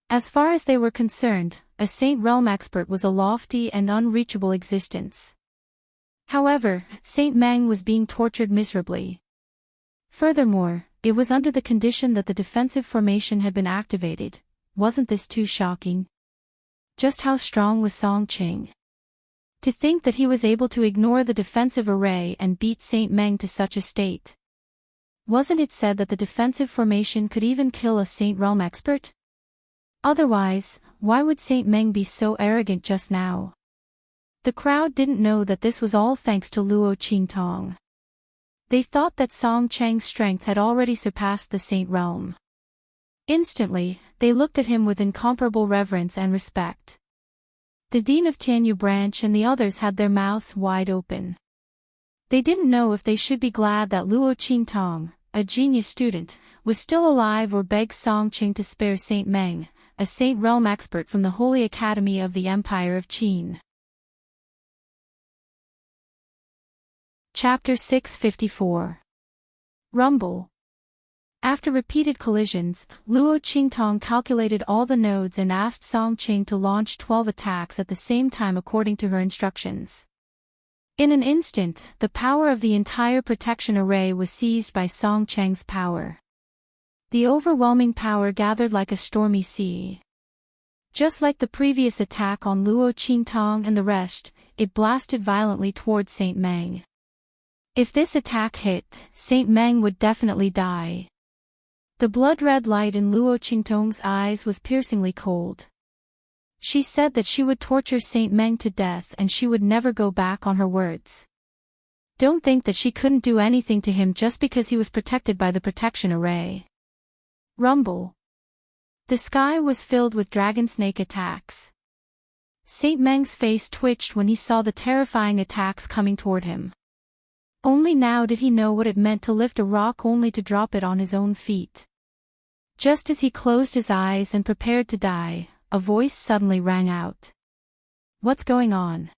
As far as they were concerned, a Saint Realm expert was a lofty and unreachable existence. However, Saint Meng was being tortured miserably. Furthermore, it was under the condition that the defensive formation had been activated. Wasn't this too shocking? Just how strong was Song Ching? To think that he was able to ignore the defensive array and beat Saint Meng to such a state. Wasn't it said that the defensive formation could even kill a Saint Realm expert? Otherwise, why would Saint Meng be so arrogant just now? The crowd didn't know that this was all thanks to Luo Qingtong. They thought that Song Chang's strength had already surpassed the Saint Realm. Instantly, they looked at him with incomparable reverence and respect. The Dean of Tianyu Branch and the others had their mouths wide open. They didn't know if they should be glad that Luo Qingtong, a genius student, was still alive or beg Song Qing to spare Saint Meng, a Saint Realm expert from the Holy Academy of the Empire of Qin. Chapter 654. Rumble. After repeated collisions, Luo Qingtong calculated all the nodes and asked Song Qing to launch 12 attacks at the same time according to her instructions. In an instant, the power of the entire protection array was seized by Song Chang's power. The overwhelming power gathered like a stormy sea. Just like the previous attack on Luo Qingtong and the rest, it blasted violently towards Saint Meng. If this attack hit, Saint Meng would definitely die. The blood-red light in Luo Qingtong's eyes was piercingly cold. She said that she would torture Saint Meng to death and she would never go back on her words. Don't think that she couldn't do anything to him just because he was protected by the protection array. Rumble. The sky was filled with dragon snake attacks. Saint Meng's face twitched when he saw the terrifying attacks coming toward him. Only now did he know what it meant to lift a rock only to drop it on his own feet. Just as he closed his eyes and prepared to die, a voice suddenly rang out. What's going on?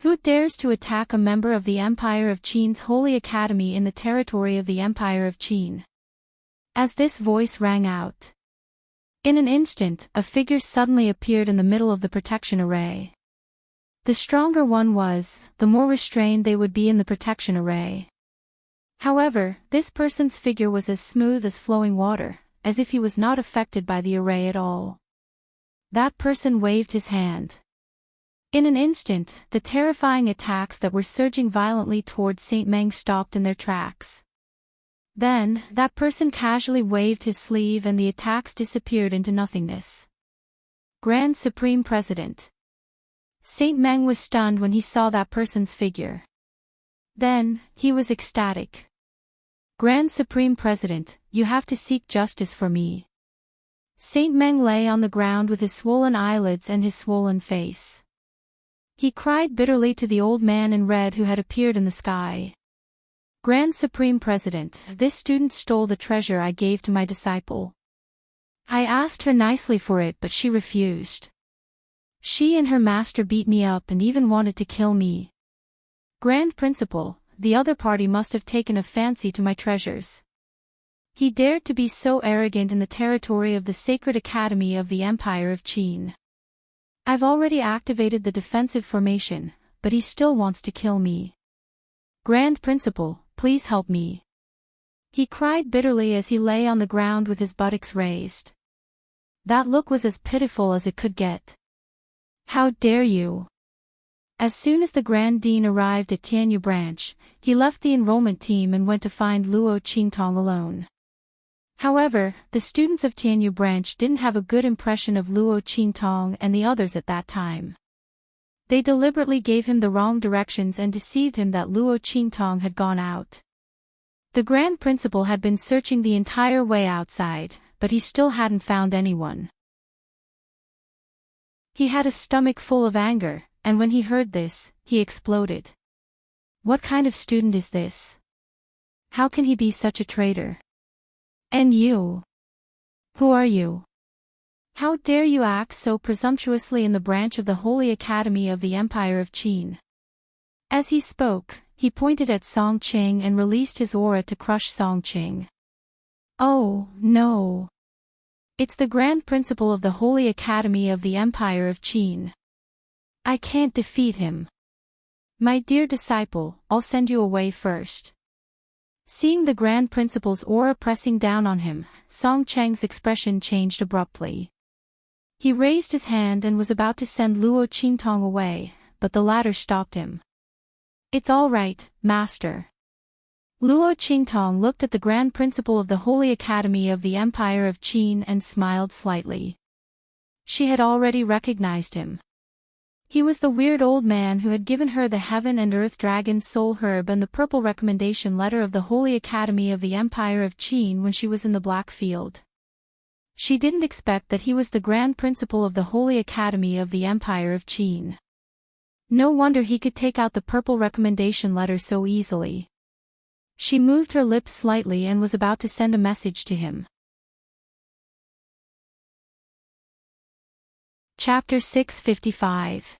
Who dares to attack a member of the Empire of Qin's Holy Academy in the territory of the Empire of Qin? As this voice rang out, in an instant, a figure suddenly appeared in the middle of the protection array. The stronger one was, the more restrained they would be in the protection array. However, this person's figure was as smooth as flowing water, as if he was not affected by the array at all. That person waved his hand. In an instant, the terrifying attacks that were surging violently towards Saint Meng stopped in their tracks. Then, that person casually waved his sleeve and the attacks disappeared into nothingness. Grand Supreme President. Saint Meng was stunned when he saw that person's figure. Then, he was ecstatic. Grand Supreme President, you have to seek justice for me. Saint Meng lay on the ground with his swollen eyelids and his swollen face. He cried bitterly to the old man in red who had appeared in the sky. Grand Supreme President, this student stole the treasure I gave to my disciple. I asked her nicely for it but she refused. She and her master beat me up and even wanted to kill me. Grand Principal, the other party must have taken a fancy to my treasures. He dared to be so arrogant in the territory of the Sacred Academy of the Empire of Qin. I've already activated the defensive formation, but he still wants to kill me. Grand Principal, please help me. He cried bitterly as he lay on the ground with his buttocks raised. That look was as pitiful as it could get. How dare you! As soon as the Grand Dean arrived at Tianyu Branch, he left the enrollment team and went to find Luo Qingtong alone. However, the students of Tianyu Branch didn't have a good impression of Luo Qingtong and the others at that time. They deliberately gave him the wrong directions and deceived him that Luo Qingtong had gone out. The Grand Principal had been searching the entire way outside, but he still hadn't found anyone. He had a stomach full of anger, and when he heard this, he exploded. What kind of student is this? How can he be such a traitor? And you? Who are you? How dare you act so presumptuously in the branch of the Holy Academy of the Empire of Qin? As he spoke, he pointed at Song Qing and released his aura to crush Song Qing. Oh, no. It's the Grand Principal of the Holy Academy of the Empire of Qin. I can't defeat him. My dear disciple, I'll send you away first. Seeing the Grand Principal's aura pressing down on him, Song Cheng's expression changed abruptly. He raised his hand and was about to send Luo Qingtong away, but the latter stopped him. "It's all right, master." Luo Qingtong looked at the Grand Principal of the Holy Academy of the Empire of Qin and smiled slightly. She had already recognized him. He was the weird old man who had given her the Heaven and Earth Dragon Soul Herb and the purple recommendation letter of the Holy Academy of the Empire of Qin when she was in the Black Field. She didn't expect that he was the Grand Principal of the Holy Academy of the Empire of Qin. No wonder he could take out the purple recommendation letter so easily. She moved her lips slightly and was about to send a message to him. Chapter 655.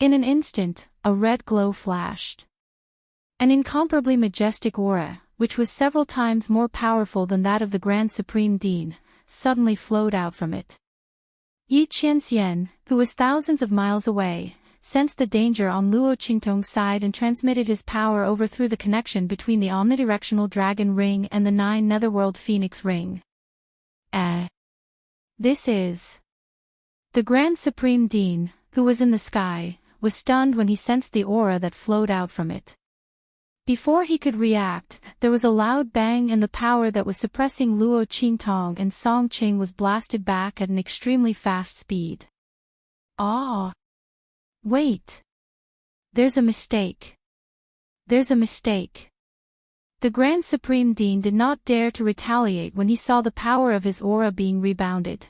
In an instant, a red glow flashed. An incomparably majestic aura, which was several times more powerful than that of the Grand Supreme Dean, suddenly flowed out from it. Yi Qianxian, who was thousands of miles away, sensed the danger on Luo Qingtong's side and transmitted his power over through the connection between the omnidirectional dragon ring and the 9 netherworld phoenix ring. This is... The Grand Supreme Dean, who was in the sky, was stunned when he sensed the aura that flowed out from it. Before he could react, there was a loud bang and the power that was suppressing Luo Qingtong and Song Qing was blasted back at an extremely fast speed. Ah! Wait! There's a mistake. There's a mistake. The Grand Supreme Dean did not dare to retaliate when he saw the power of his aura being rebounded.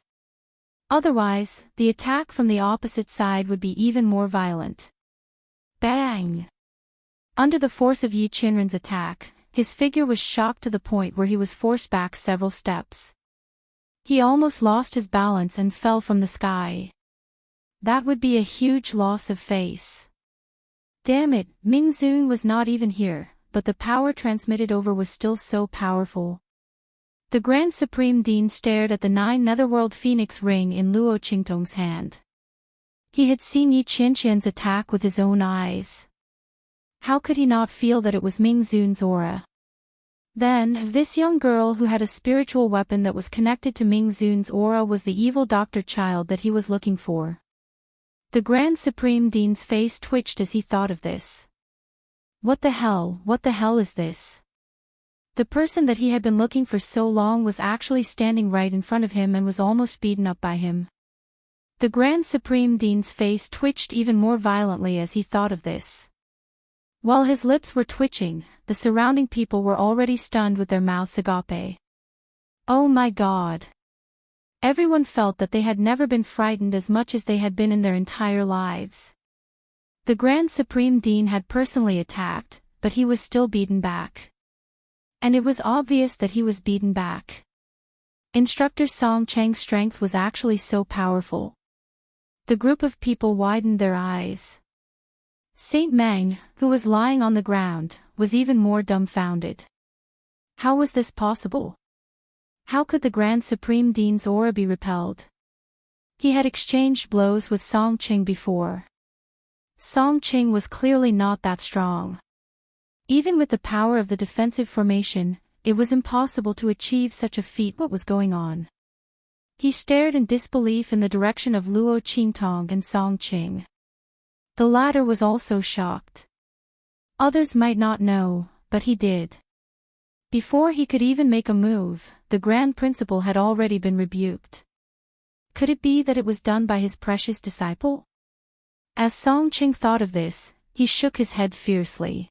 Otherwise, the attack from the opposite side would be even more violent. Bang! Under the force of Yi Qianren's attack, his figure was shocked to the point where he was forced back several steps. He almost lost his balance and fell from the sky. That would be a huge loss of face. Damn it, Ming Zun was not even here, but the power transmitted over was still so powerful. The Grand Supreme Dean stared at the 9 netherworld phoenix ring in Luo Qingtong's hand. He had seen Yi Qianxian's attack with his own eyes. How could he not feel that it was Ming Zun's aura? Then, this young girl who had a spiritual weapon that was connected to Ming Zun's aura was the evil doctor child that he was looking for. The Grand Supreme Dean's face twitched as he thought of this. What the hell is this? The person that he had been looking for so long was actually standing right in front of him and was almost beaten up by him. The Grand Supreme Dean's face twitched even more violently as he thought of this. While his lips were twitching, the surrounding people were already stunned with their mouths agape. Oh my God! Everyone felt that they had never been frightened as much as they had been in their entire lives. The Grand Supreme Dean had personally attacked, but he was still beaten back. And it was obvious that he was beaten back. Instructor Song Chang's strength was actually so powerful. The group of people widened their eyes. Saint Meng, who was lying on the ground, was even more dumbfounded. How was this possible? How could the Grand Supreme Dean's aura be repelled? He had exchanged blows with Song Qing before. Song Qing was clearly not that strong. Even with the power of the defensive formation, it was impossible to achieve such a feat. What was going on? He stared in disbelief in the direction of Luo Qingtong and Song Qing. The latter was also shocked. Others might not know, but he did. Before he could even make a move, the Grand Principal had already been rebuked. Could it be that it was done by his precious disciple? As Song Qing thought of this, he shook his head fiercely.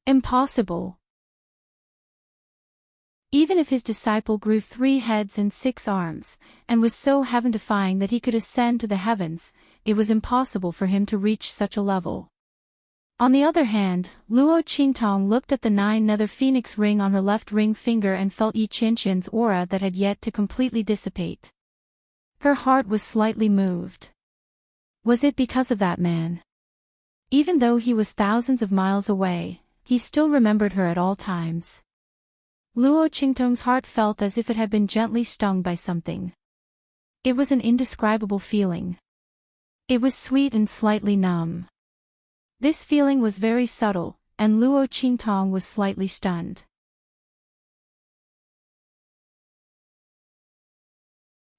Impossible. Even if his disciple grew 3 heads and 6 arms, and was so heaven-defying that he could ascend to the heavens, it was impossible for him to reach such a level. On the other hand, Luo Qingtong looked at the 9 nether phoenix ring on her left ring finger and felt Yi Qianxian's aura that had yet to completely dissipate. Her heart was slightly moved. Was it because of that man? Even though he was thousands of miles away, he still remembered her at all times. Luo Qingtong's heart felt as if it had been gently stung by something. It was an indescribable feeling. It was sweet and slightly numb. This feeling was very subtle, and Luo Qingtong was slightly stunned.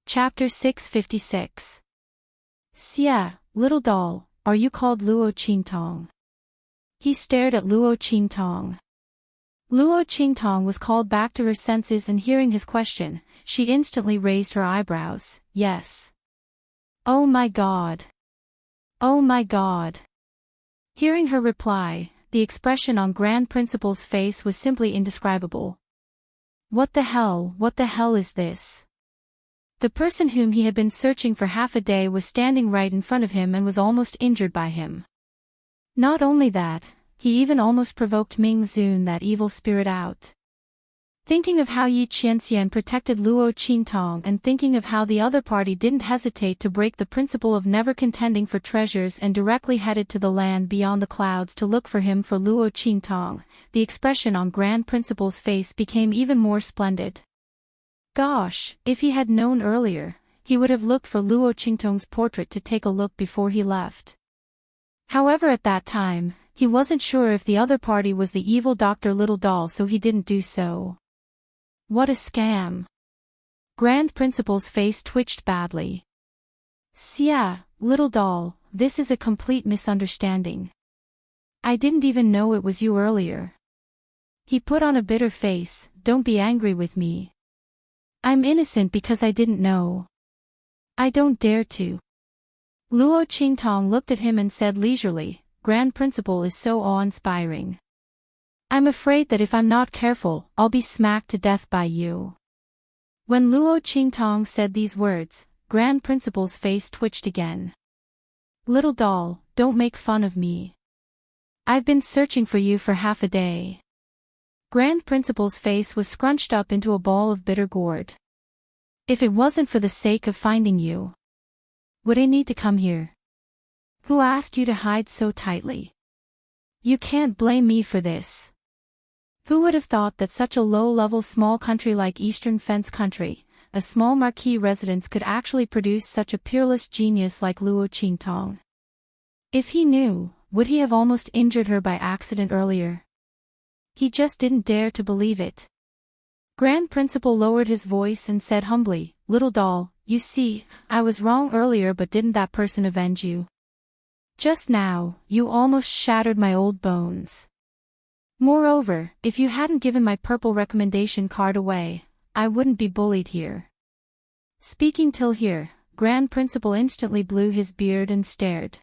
Chapter 656. Xia, little doll, are you called Luo Qingtong? He stared at Luo Qingtong. Luo Qingtong was called back to her senses, and hearing his question, she instantly raised her eyebrows. Yes. Oh my God. Oh my God. Hearing her reply, the expression on Grand Principal's face was simply indescribable. What the hell is this? The person whom he had been searching for half a day was standing right in front of him and was almost injured by him. Not only that, he even almost provoked Ming Zun, that evil spirit, out. Thinking of how Yi Qianxian protected Luo Qingtong and thinking of how the other party didn't hesitate to break the principle of never contending for treasures and directly headed to the land beyond the clouds to look for him for Luo Qingtong, the expression on Grand Principal's face became even more splendid. Gosh, if he had known earlier, he would have looked for Luo Qingtong's portrait to take a look before he left. However, at that time, he wasn't sure if the other party was the evil Dr. Little Doll, so he didn't do so. What a scam. Grand Principal's face twitched badly. Xia, Little Doll, this is a complete misunderstanding. I didn't even know it was you earlier. He put on a bitter face. Don't be angry with me. I'm innocent because I didn't know. I don't dare to. Luo Qingtong looked at him and said leisurely, Grand Principal is so awe-inspiring. I'm afraid that if I'm not careful, I'll be smacked to death by you. When Luo Qingtong said these words, Grand Principal's face twitched again. Little Doll, don't make fun of me. I've been searching for you for half a day. Grand Principal's face was scrunched up into a ball of bitter gourd. If it wasn't for the sake of finding you, would I need to come here? Who asked you to hide so tightly? You can't blame me for this. Who would have thought that such a low-level small country like Eastern Fence Country, a small marquis residence, could actually produce such a peerless genius like Luo Qingtong? If he knew, would he have almost injured her by accident earlier? He just didn't dare to believe it. Grand Principal lowered his voice and said humbly, Little Doll, you see, I was wrong earlier, but didn't that person avenge you? Just now, you almost shattered my old bones. Moreover, if you hadn't given my purple recommendation card away, I wouldn't be bullied here. Speaking till here, Grand Principal instantly blew his beard and stared.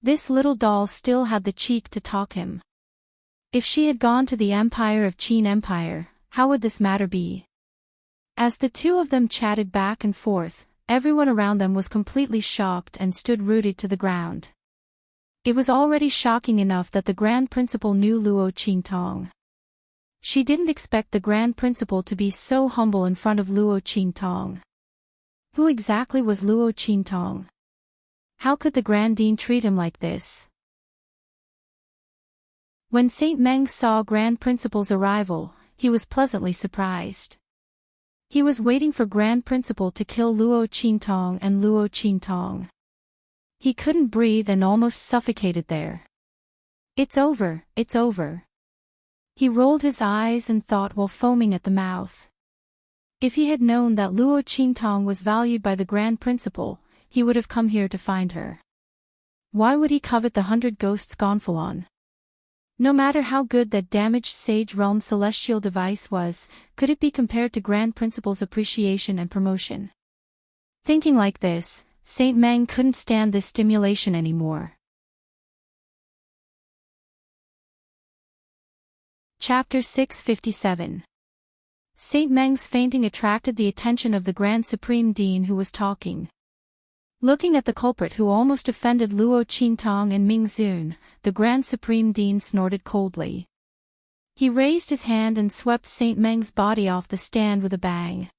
This little doll still had the cheek to talk him. If she had gone to the Empire of Qin Empire, how would this matter be? As the two of them chatted back and forth, everyone around them was completely shocked and stood rooted to the ground. It was already shocking enough that the Grand Principal knew Luo Qingtong. She didn't expect the Grand Principal to be so humble in front of Luo Qingtong. Who exactly was Luo Qingtong? How could the Grand Dean treat him like this? When Saint Meng saw Grand Principal's arrival, he was pleasantly surprised. He was waiting for Grand Principal to kill Luo Qingtong and Luo Qingtong. He couldn't breathe and almost suffocated there. It's over, it's over. He rolled his eyes and thought while foaming at the mouth. If he had known that Luo Qingtong was valued by the Grand Principal, he would have come here to find her. Why would he covet the 100 ghosts Gonfalon? No matter how good that damaged Sage Realm celestial device was, could it be compared to Grand Principal's appreciation and promotion? Thinking like this, Saint Meng couldn't stand this stimulation anymore. Chapter 657. Saint Meng's fainting attracted the attention of the Grand Supreme Dean, who was talking. Looking at the culprit who almost offended Luo Qingtong and Ming Zun, the Grand Supreme Dean snorted coldly. He raised his hand and swept Saint Meng's body off the stand with a bang.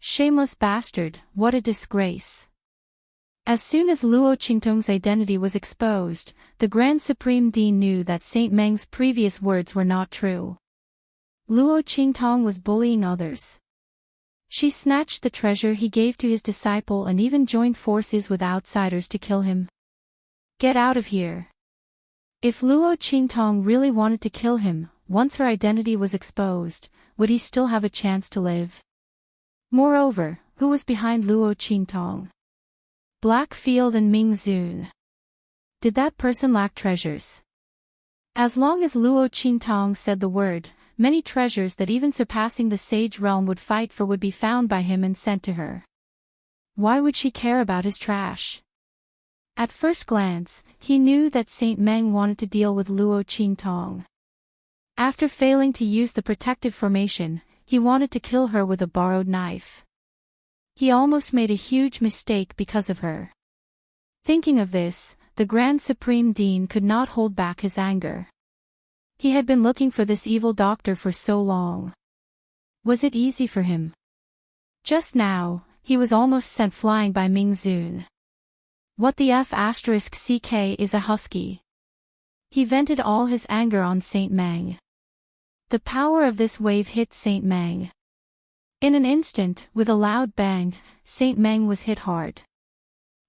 Shameless bastard, what a disgrace. As soon as Luo Qingtong's identity was exposed, the Grand Supreme Dean knew that Saint Meng's previous words were not true. Luo Qingtong was bullying others. She snatched the treasure he gave to his disciple and even joined forces with outsiders to kill him. Get out of here. If Luo Qingtong really wanted to kill him, once her identity was exposed, would he still have a chance to live? Moreover, who was behind Luo Qingtong? Blackfield and Ming Zun. Did that person lack treasures? As long as Luo Qingtong said the word, many treasures that even surpassing the sage realm would fight for would be found by him and sent to her. Why would she care about his trash? At first glance, he knew that Saint Meng wanted to deal with Luo Qingtong. After failing to use the protective formation, he wanted to kill her with a borrowed knife. He almost made a huge mistake because of her. Thinking of this, the Grand Supreme Dean could not hold back his anger. He had been looking for this evil doctor for so long. Was it easy for him? Just now, he was almost sent flying by Ming Zun. What the F***ck is a husky. He vented all his anger on Saint Meng. The power of this wave hit Saint Meng. In an instant, with a loud bang, Saint Meng was hit hard.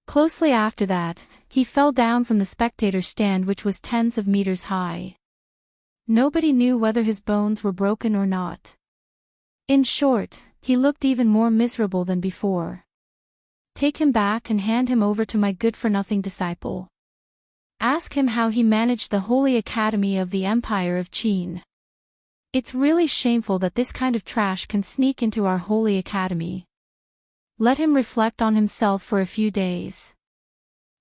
Closely after that, he fell down from the spectator stand which was tens of meters high. Nobody knew whether his bones were broken or not. In short, he looked even more miserable than before. Take him back and hand him over to my good-for-nothing disciple. Ask him how he managed the Holy Academy of the Empire of Qin. It's really shameful that this kind of trash can sneak into our Holy Academy. Let him reflect on himself for a few days.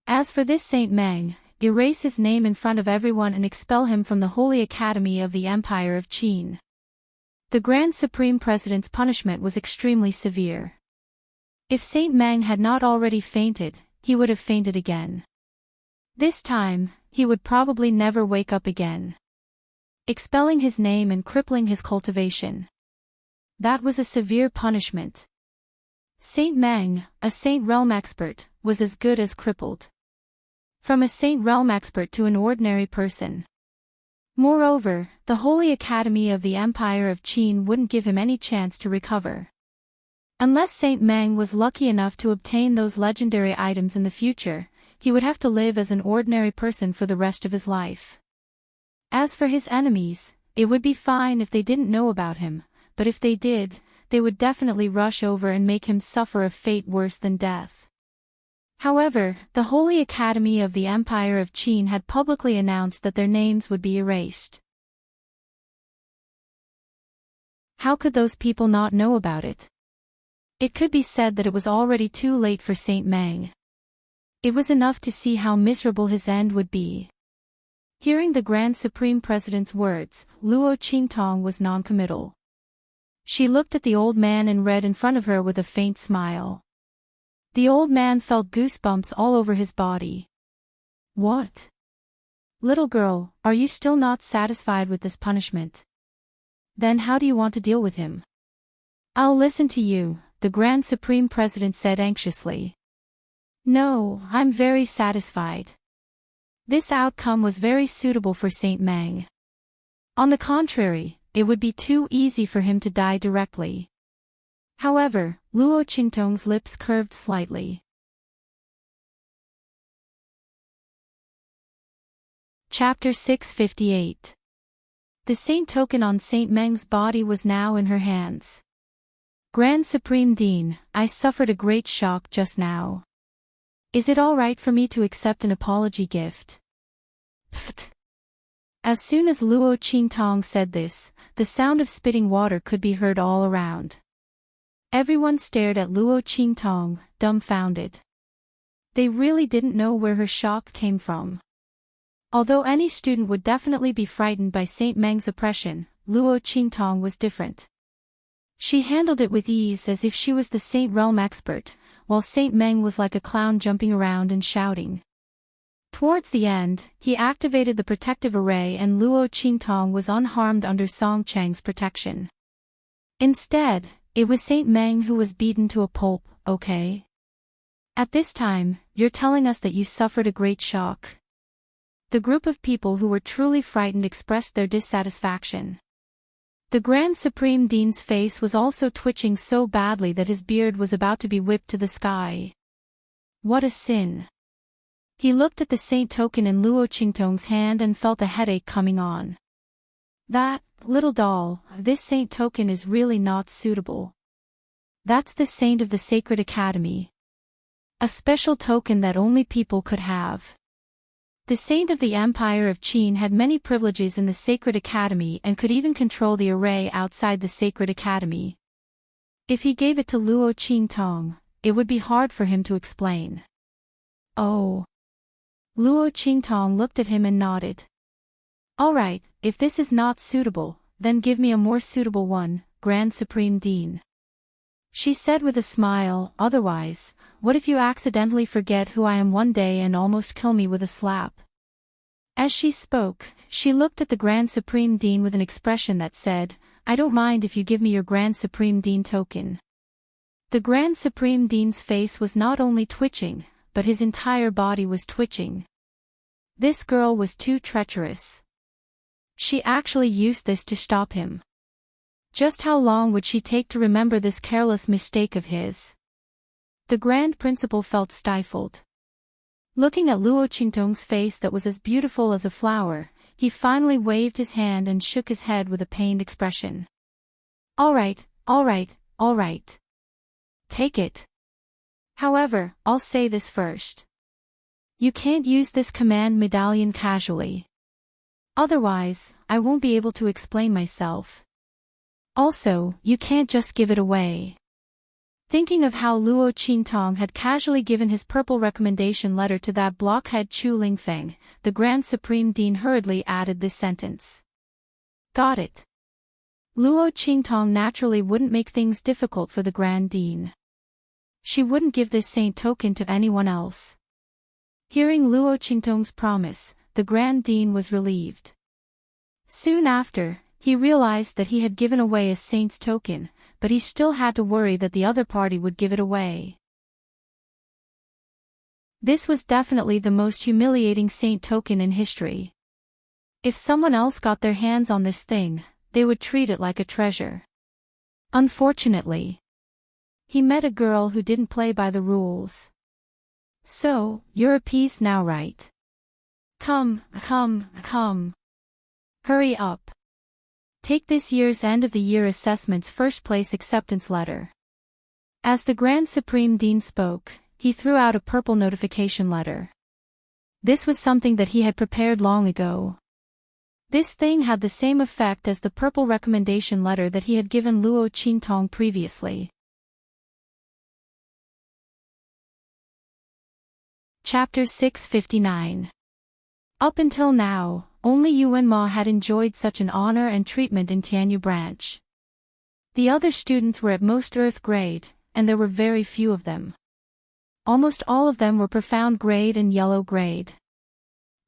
As for this Saint Meng, erase his name in front of everyone and expel him from the Holy Academy of the Empire of Qin. The Grand Supreme President's punishment was extremely severe. If Saint Meng had not already fainted, he would have fainted again. This time, he would probably never wake up again. Expelling his name and crippling his cultivation. That was a severe punishment. Saint Meng, a Saint Realm expert, was as good as crippled. From a Saint Realm expert to an ordinary person. Moreover, the Holy Academy of the Empire of Qin wouldn't give him any chance to recover. Unless Saint Meng was lucky enough to obtain those legendary items in the future, he would have to live as an ordinary person for the rest of his life. As for his enemies, it would be fine if they didn't know about him, but if they did, they would definitely rush over and make him suffer a fate worse than death. However, the Holy Academy of the Empire of Qin had publicly announced that their names would be erased. How could those people not know about it? It could be said that it was already too late for Saint Meng. It was enough to see how miserable his end would be. Hearing the Grand Supreme President's words, Luo Qingtong was noncommittal. She looked at the old man and read in front of her with a faint smile. The old man felt goosebumps all over his body. What? Little girl, are you still not satisfied with this punishment? Then how do you want to deal with him? I'll listen to you, the Grand Supreme President said anxiously. No, I'm very satisfied. This outcome was very suitable for Saint Meng. On the contrary, it would be too easy for him to die directly. However, Luo Qingtong's lips curved slightly. Chapter 658. The saint token on Saint Meng's body was now in her hands. Grand Supreme Dean, I suffered a great shock just now. Is it all right for me to accept an apology gift? Pfft. As soon as Luo Qingtong said this, the sound of spitting water could be heard all around. Everyone stared at Luo Qingtong, dumbfounded. They really didn't know where her shock came from. Although any student would definitely be frightened by Saint Meng's oppression, Luo Qingtong was different. She handled it with ease as if she was the Saint Realm expert, while Saint Meng was like a clown jumping around and shouting. Towards the end, he activated the protective array and Luo Qingtong was unharmed under Song Chang's protection. Instead, it was Saint Meng who was beaten to a pulp, okay? At this time, you're telling us that you suffered a great shock. The group of people who were truly frightened expressed their dissatisfaction. The Grand Supreme Dean's face was also twitching so badly that his beard was about to be whipped to the sky. What a sin. He looked at the saint token in Luo Qingtong's hand and felt a headache coming on. That, little doll, this saint token is really not suitable. That's the saint of the Sacred Academy. A special token that only people could have. The saint of the Empire of Qin had many privileges in the Sacred Academy and could even control the array outside the Sacred Academy. If he gave it to Luo Qingtong, it would be hard for him to explain. Oh. Luo Qingtong looked at him and nodded. All right, if this is not suitable, then give me a more suitable one, Grand Supreme Dean. She said with a smile, otherwise, what if you accidentally forget who I am one day and almost kill me with a slap? As she spoke, she looked at the Grand Supreme Dean with an expression that said, I don't mind if you give me your Grand Supreme Dean token. The Grand Supreme Dean's face was not only twitching, but his entire body was twitching. This girl was too treacherous. She actually used this to stop him. Just how long would she take to remember this careless mistake of his? The Grand Principal felt stifled. Looking at Luo Qingtong's face that was as beautiful as a flower, he finally waved his hand and shook his head with a pained expression. All right, all right, all right. Take it. However, I'll say this first. You can't use this command medallion casually. Otherwise, I won't be able to explain myself. Also, you can't just give it away. Thinking of how Luo Qingtong had casually given his purple recommendation letter to that blockhead Chu Lingfeng, the Grand Supreme Dean hurriedly added this sentence. Got it. Luo Qingtong naturally wouldn't make things difficult for the Grand Dean. She wouldn't give this saint token to anyone else. Hearing Luo Qingtong's promise, the Grand Dean was relieved. Soon after, he realized that he had given away a saint's token, but he still had to worry that the other party would give it away. This was definitely the most humiliating saint token in history. If someone else got their hands on this thing, they would treat it like a treasure. Unfortunately, he met a girl who didn't play by the rules. So, you're a piece now, right? Come. Hurry up. Take this year's end-of-the-year assessment's first-place acceptance letter. As the Grand Supreme Dean spoke, he threw out a purple notification letter. This was something that he had prepared long ago. This thing had the same effect as the purple recommendation letter that he had given Luo Qingtong previously. Chapter 659. Up until now, only Yuan Ma had enjoyed such an honor and treatment in Tianyu branch. The other students were at most earth grade, and there were very few of them. Almost all of them were profound grade and yellow grade.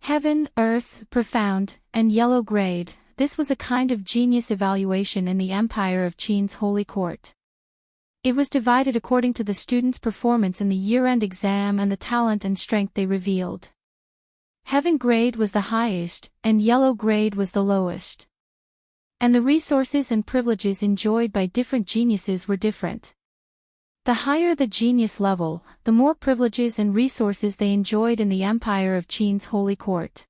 Heaven, earth, profound, and yellow grade, this was a kind of genius evaluation in the Empire of Qin's Holy Court. It was divided according to the students' performance in the year-end exam and the talent and strength they revealed. Heaven grade was the highest, and yellow grade was the lowest. And the resources and privileges enjoyed by different geniuses were different. The higher the genius level, the more privileges and resources they enjoyed in the Empire of Qin's Holy Court.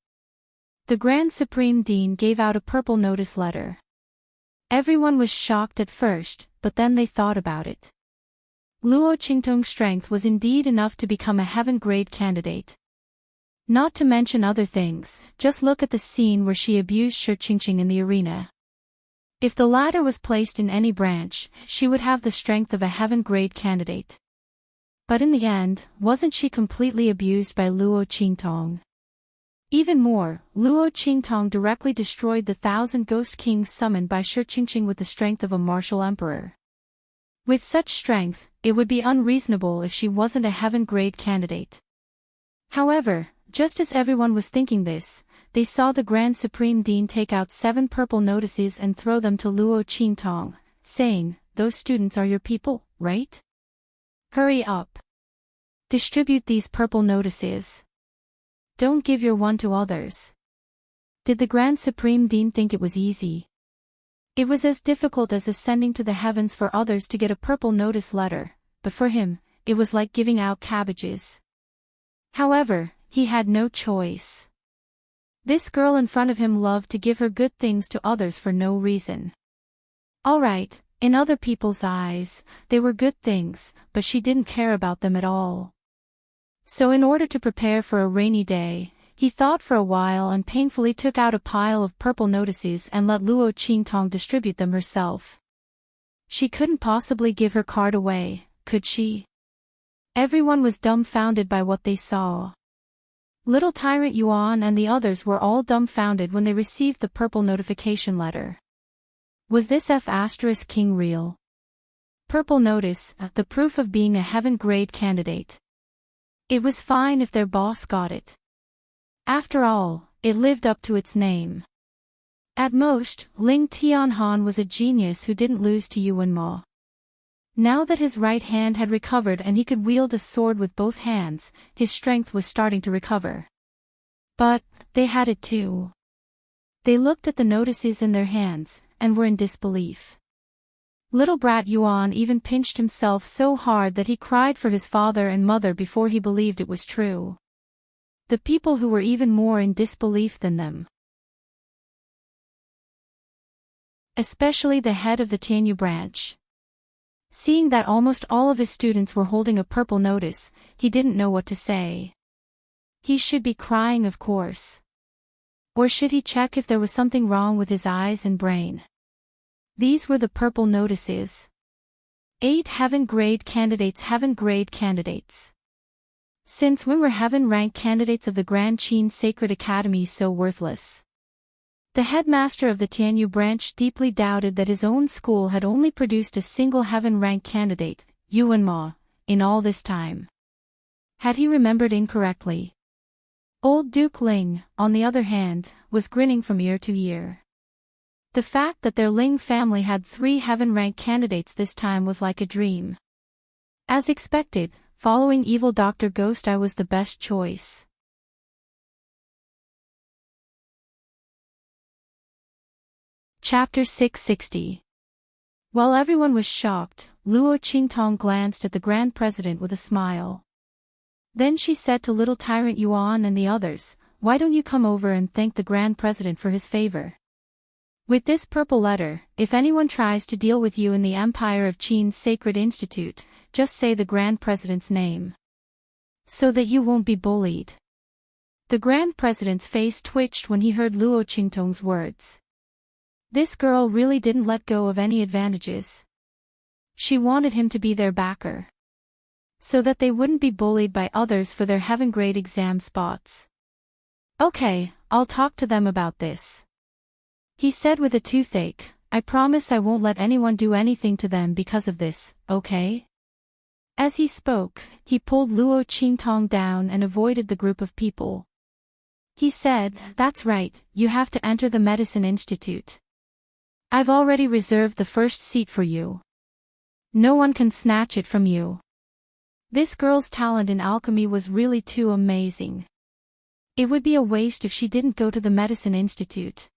The Grand Supreme Dean gave out a purple notice letter. Everyone was shocked at first, but then they thought about it. Luo Qingtong's strength was indeed enough to become a heaven grade candidate. Not to mention other things, just look at the scene where she abused Shi Qingqing in the arena. If the latter was placed in any branch, she would have the strength of a heaven grade candidate. But in the end, wasn't she completely abused by Luo Qingtong? Even more, Luo Qingtong directly destroyed the 1,000 ghost kings summoned by Shi Qingqing with the strength of a martial emperor. With such strength, it would be unreasonable if she wasn't a heaven grade candidate. However, just as everyone was thinking this, they saw the Grand Supreme Dean take out 7 purple notices and throw them to Luo Qingtong, saying, "Those students are your people, right? Hurry up. Distribute these purple notices. Don't give your one to others." Did the Grand Supreme Dean think it was easy? It was as difficult as ascending to the heavens for others to get a purple notice letter, but for him, it was like giving out cabbages. However, he had no choice. This girl in front of him loved to give her good things to others for no reason. Alright, in other people's eyes, they were good things, but she didn't care about them at all. So in order to prepare for a rainy day, He thought for a while and painfully took out a pile of purple notices and let Luo Qingtong distribute them herself. She couldn't possibly give her card away, could she? Everyone was dumbfounded by what they saw. Little Tyrant Yuan and the others were all dumbfounded when they received the purple notification letter. Was this F*King real? Purple notice, the proof of being a heaven-grade candidate. It was fine if their boss got it. After all, it lived up to its name. At most, Ling Tianhan was a genius who didn't lose to Yuan Ma. Now that his right hand had recovered and he could wield a sword with both hands, his strength was starting to recover. But they had it too. They looked at the notices in their hands, and were in disbelief. Little brat Yuan even pinched himself so hard that he cried for his father and mother before he believed it was true. The people who were even more in disbelief than them. Especially the head of the Tianyu branch. Seeing that almost all of his students were holding a purple notice, he didn't know what to say. He should be crying, of course. Or should he check if there was something wrong with his eyes and brain? These were the purple notices. 8 heaven-grade candidates. Heaven-grade candidates. Since when were heaven-rank candidates of the Grand Qin Sacred Academy so worthless? The headmaster of the Tianyu branch deeply doubted that his own school had only produced a single heaven-rank candidate, Yuan Ma, in all this time. Had he remembered incorrectly? Old Duke Ling, on the other hand, was grinning from ear to ear. The fact that their Ling family had 3 heaven-rank candidates this time was like a dream. As expected, following evil Dr. Ghost Eye was the best choice. Chapter 660. While everyone was shocked, Luo Qingtong glanced at the Grand President with a smile. Then she said to Little Tyrant Yuan and the others, "Why don't you come over and thank the Grand President for his favor? With this purple letter, if anyone tries to deal with you in the Empire of Qin's Sacred Institute, just say the Grand President's name. So that you won't be bullied." The Grand President's face twitched when he heard Luo Qingtong's words. This girl really didn't let go of any advantages. She wanted him to be their backer. So that they wouldn't be bullied by others for their heaven-grade exam spots. "Okay, I'll talk to them about this," he said with a toothache. "I promise I won't let anyone do anything to them because of this, okay?" As he spoke, he pulled Luo Qingtong down and avoided the group of people. He said, "That's right, you have to enter the Medicine Institute. I've already reserved the first seat for you. No one can snatch it from you." This girl's talent in alchemy was really too amazing. It would be a waste if she didn't go to the Medicine Institute.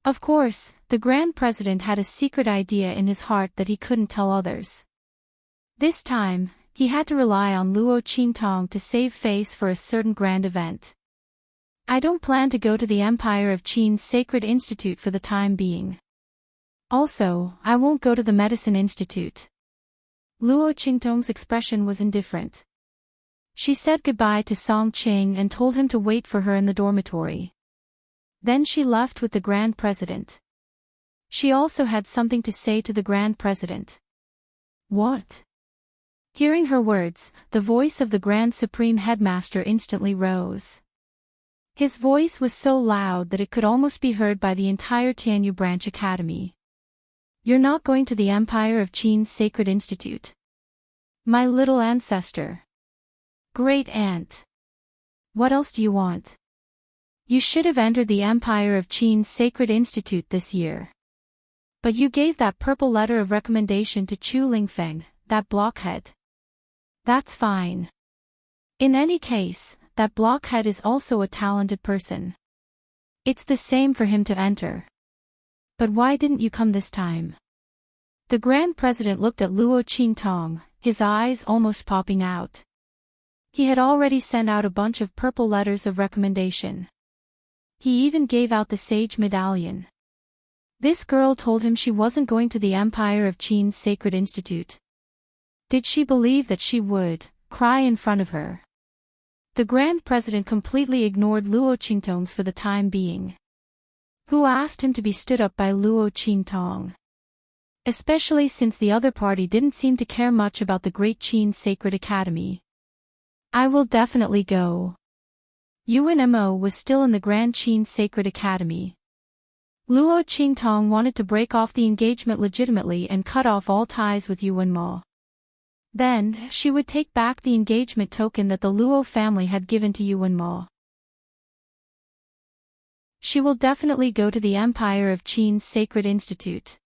Of course, the Grand President had a secret idea in his heart that he couldn't tell others. This time, he had to rely on Luo Qingtong to save face for a certain grand event. "I don't plan to go to the Empire of Qin's Sacred Institute for the time being. Also, I won't go to the Medicine Institute." Luo Qingtong's expression was indifferent. She said goodbye to Song Qing and told him to wait for her in the dormitory. Then she left with the Grand President. She also had something to say to the Grand President. "What?" Hearing her words, the voice of the Grand Supreme Headmaster instantly rose. His voice was so loud that it could almost be heard by the entire Tianyu Branch Academy. "You're not going to the Empire of Qin's Sacred Institute? My little ancestor. Great aunt. What else do you want? You should have entered the Empire of Qin's Sacred Institute this year. But you gave that purple letter of recommendation to Chu Lingfeng, that blockhead. That's fine. In any case, that blockhead is also a talented person. It's the same for him to enter. But why didn't you come this time?" The Grand President looked at Luo Qingtong, his eyes almost popping out. He had already sent out a bunch of purple letters of recommendation. He even gave out the Sage Medallion. This girl told him she wasn't going to the Empire of Qin's Sacred Institute. Did she believe that she would cry in front of her? The Grand President completely ignored Luo Qingtong's for the time being. Who asked him to be stood up by Luo Qingtong? Especially since the other party didn't seem to care much about the Great Qin Sacred Academy. I will definitely go. Yuan Mo was still in the Grand Qin Sacred Academy. Luo Qingtong wanted to break off the engagement legitimately and cut off all ties with Yuan Mo. Then, she would take back the engagement token that the Luo family had given to Yuan Mo. She will definitely go to the Empire of Qin's Sacred Institute.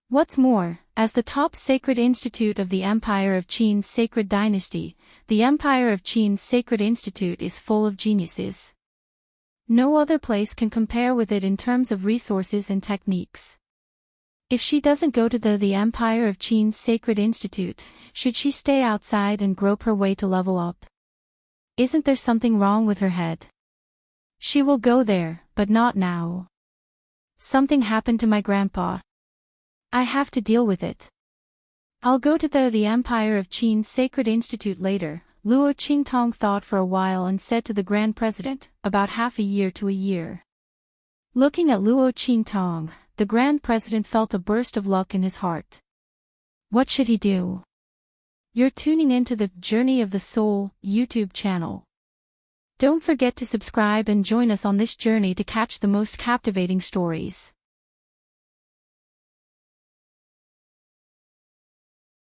What's more, as the top sacred institute of the Empire of Qin's Sacred Dynasty, the Empire of Qin's Sacred Institute is full of geniuses. No other place can compare with it in terms of resources and techniques. If she doesn't go to the Empire of Qin's Sacred Institute, should she stay outside and grope her way to level up? Isn't there something wrong with her head? She will go there, but not now. Something happened to my grandpa. I have to deal with it. I'll go to the Empire of Qin's Sacred Institute later, Luo Qingtong thought for a while and said to the Grand President, about half a year to a year. Looking at Luo Qingtong, the Grand President felt a burst of luck in his heart. What should he do? You're tuning into the Journey of the Soul YouTube channel. Don't forget to subscribe and join us on this journey to catch the most captivating stories.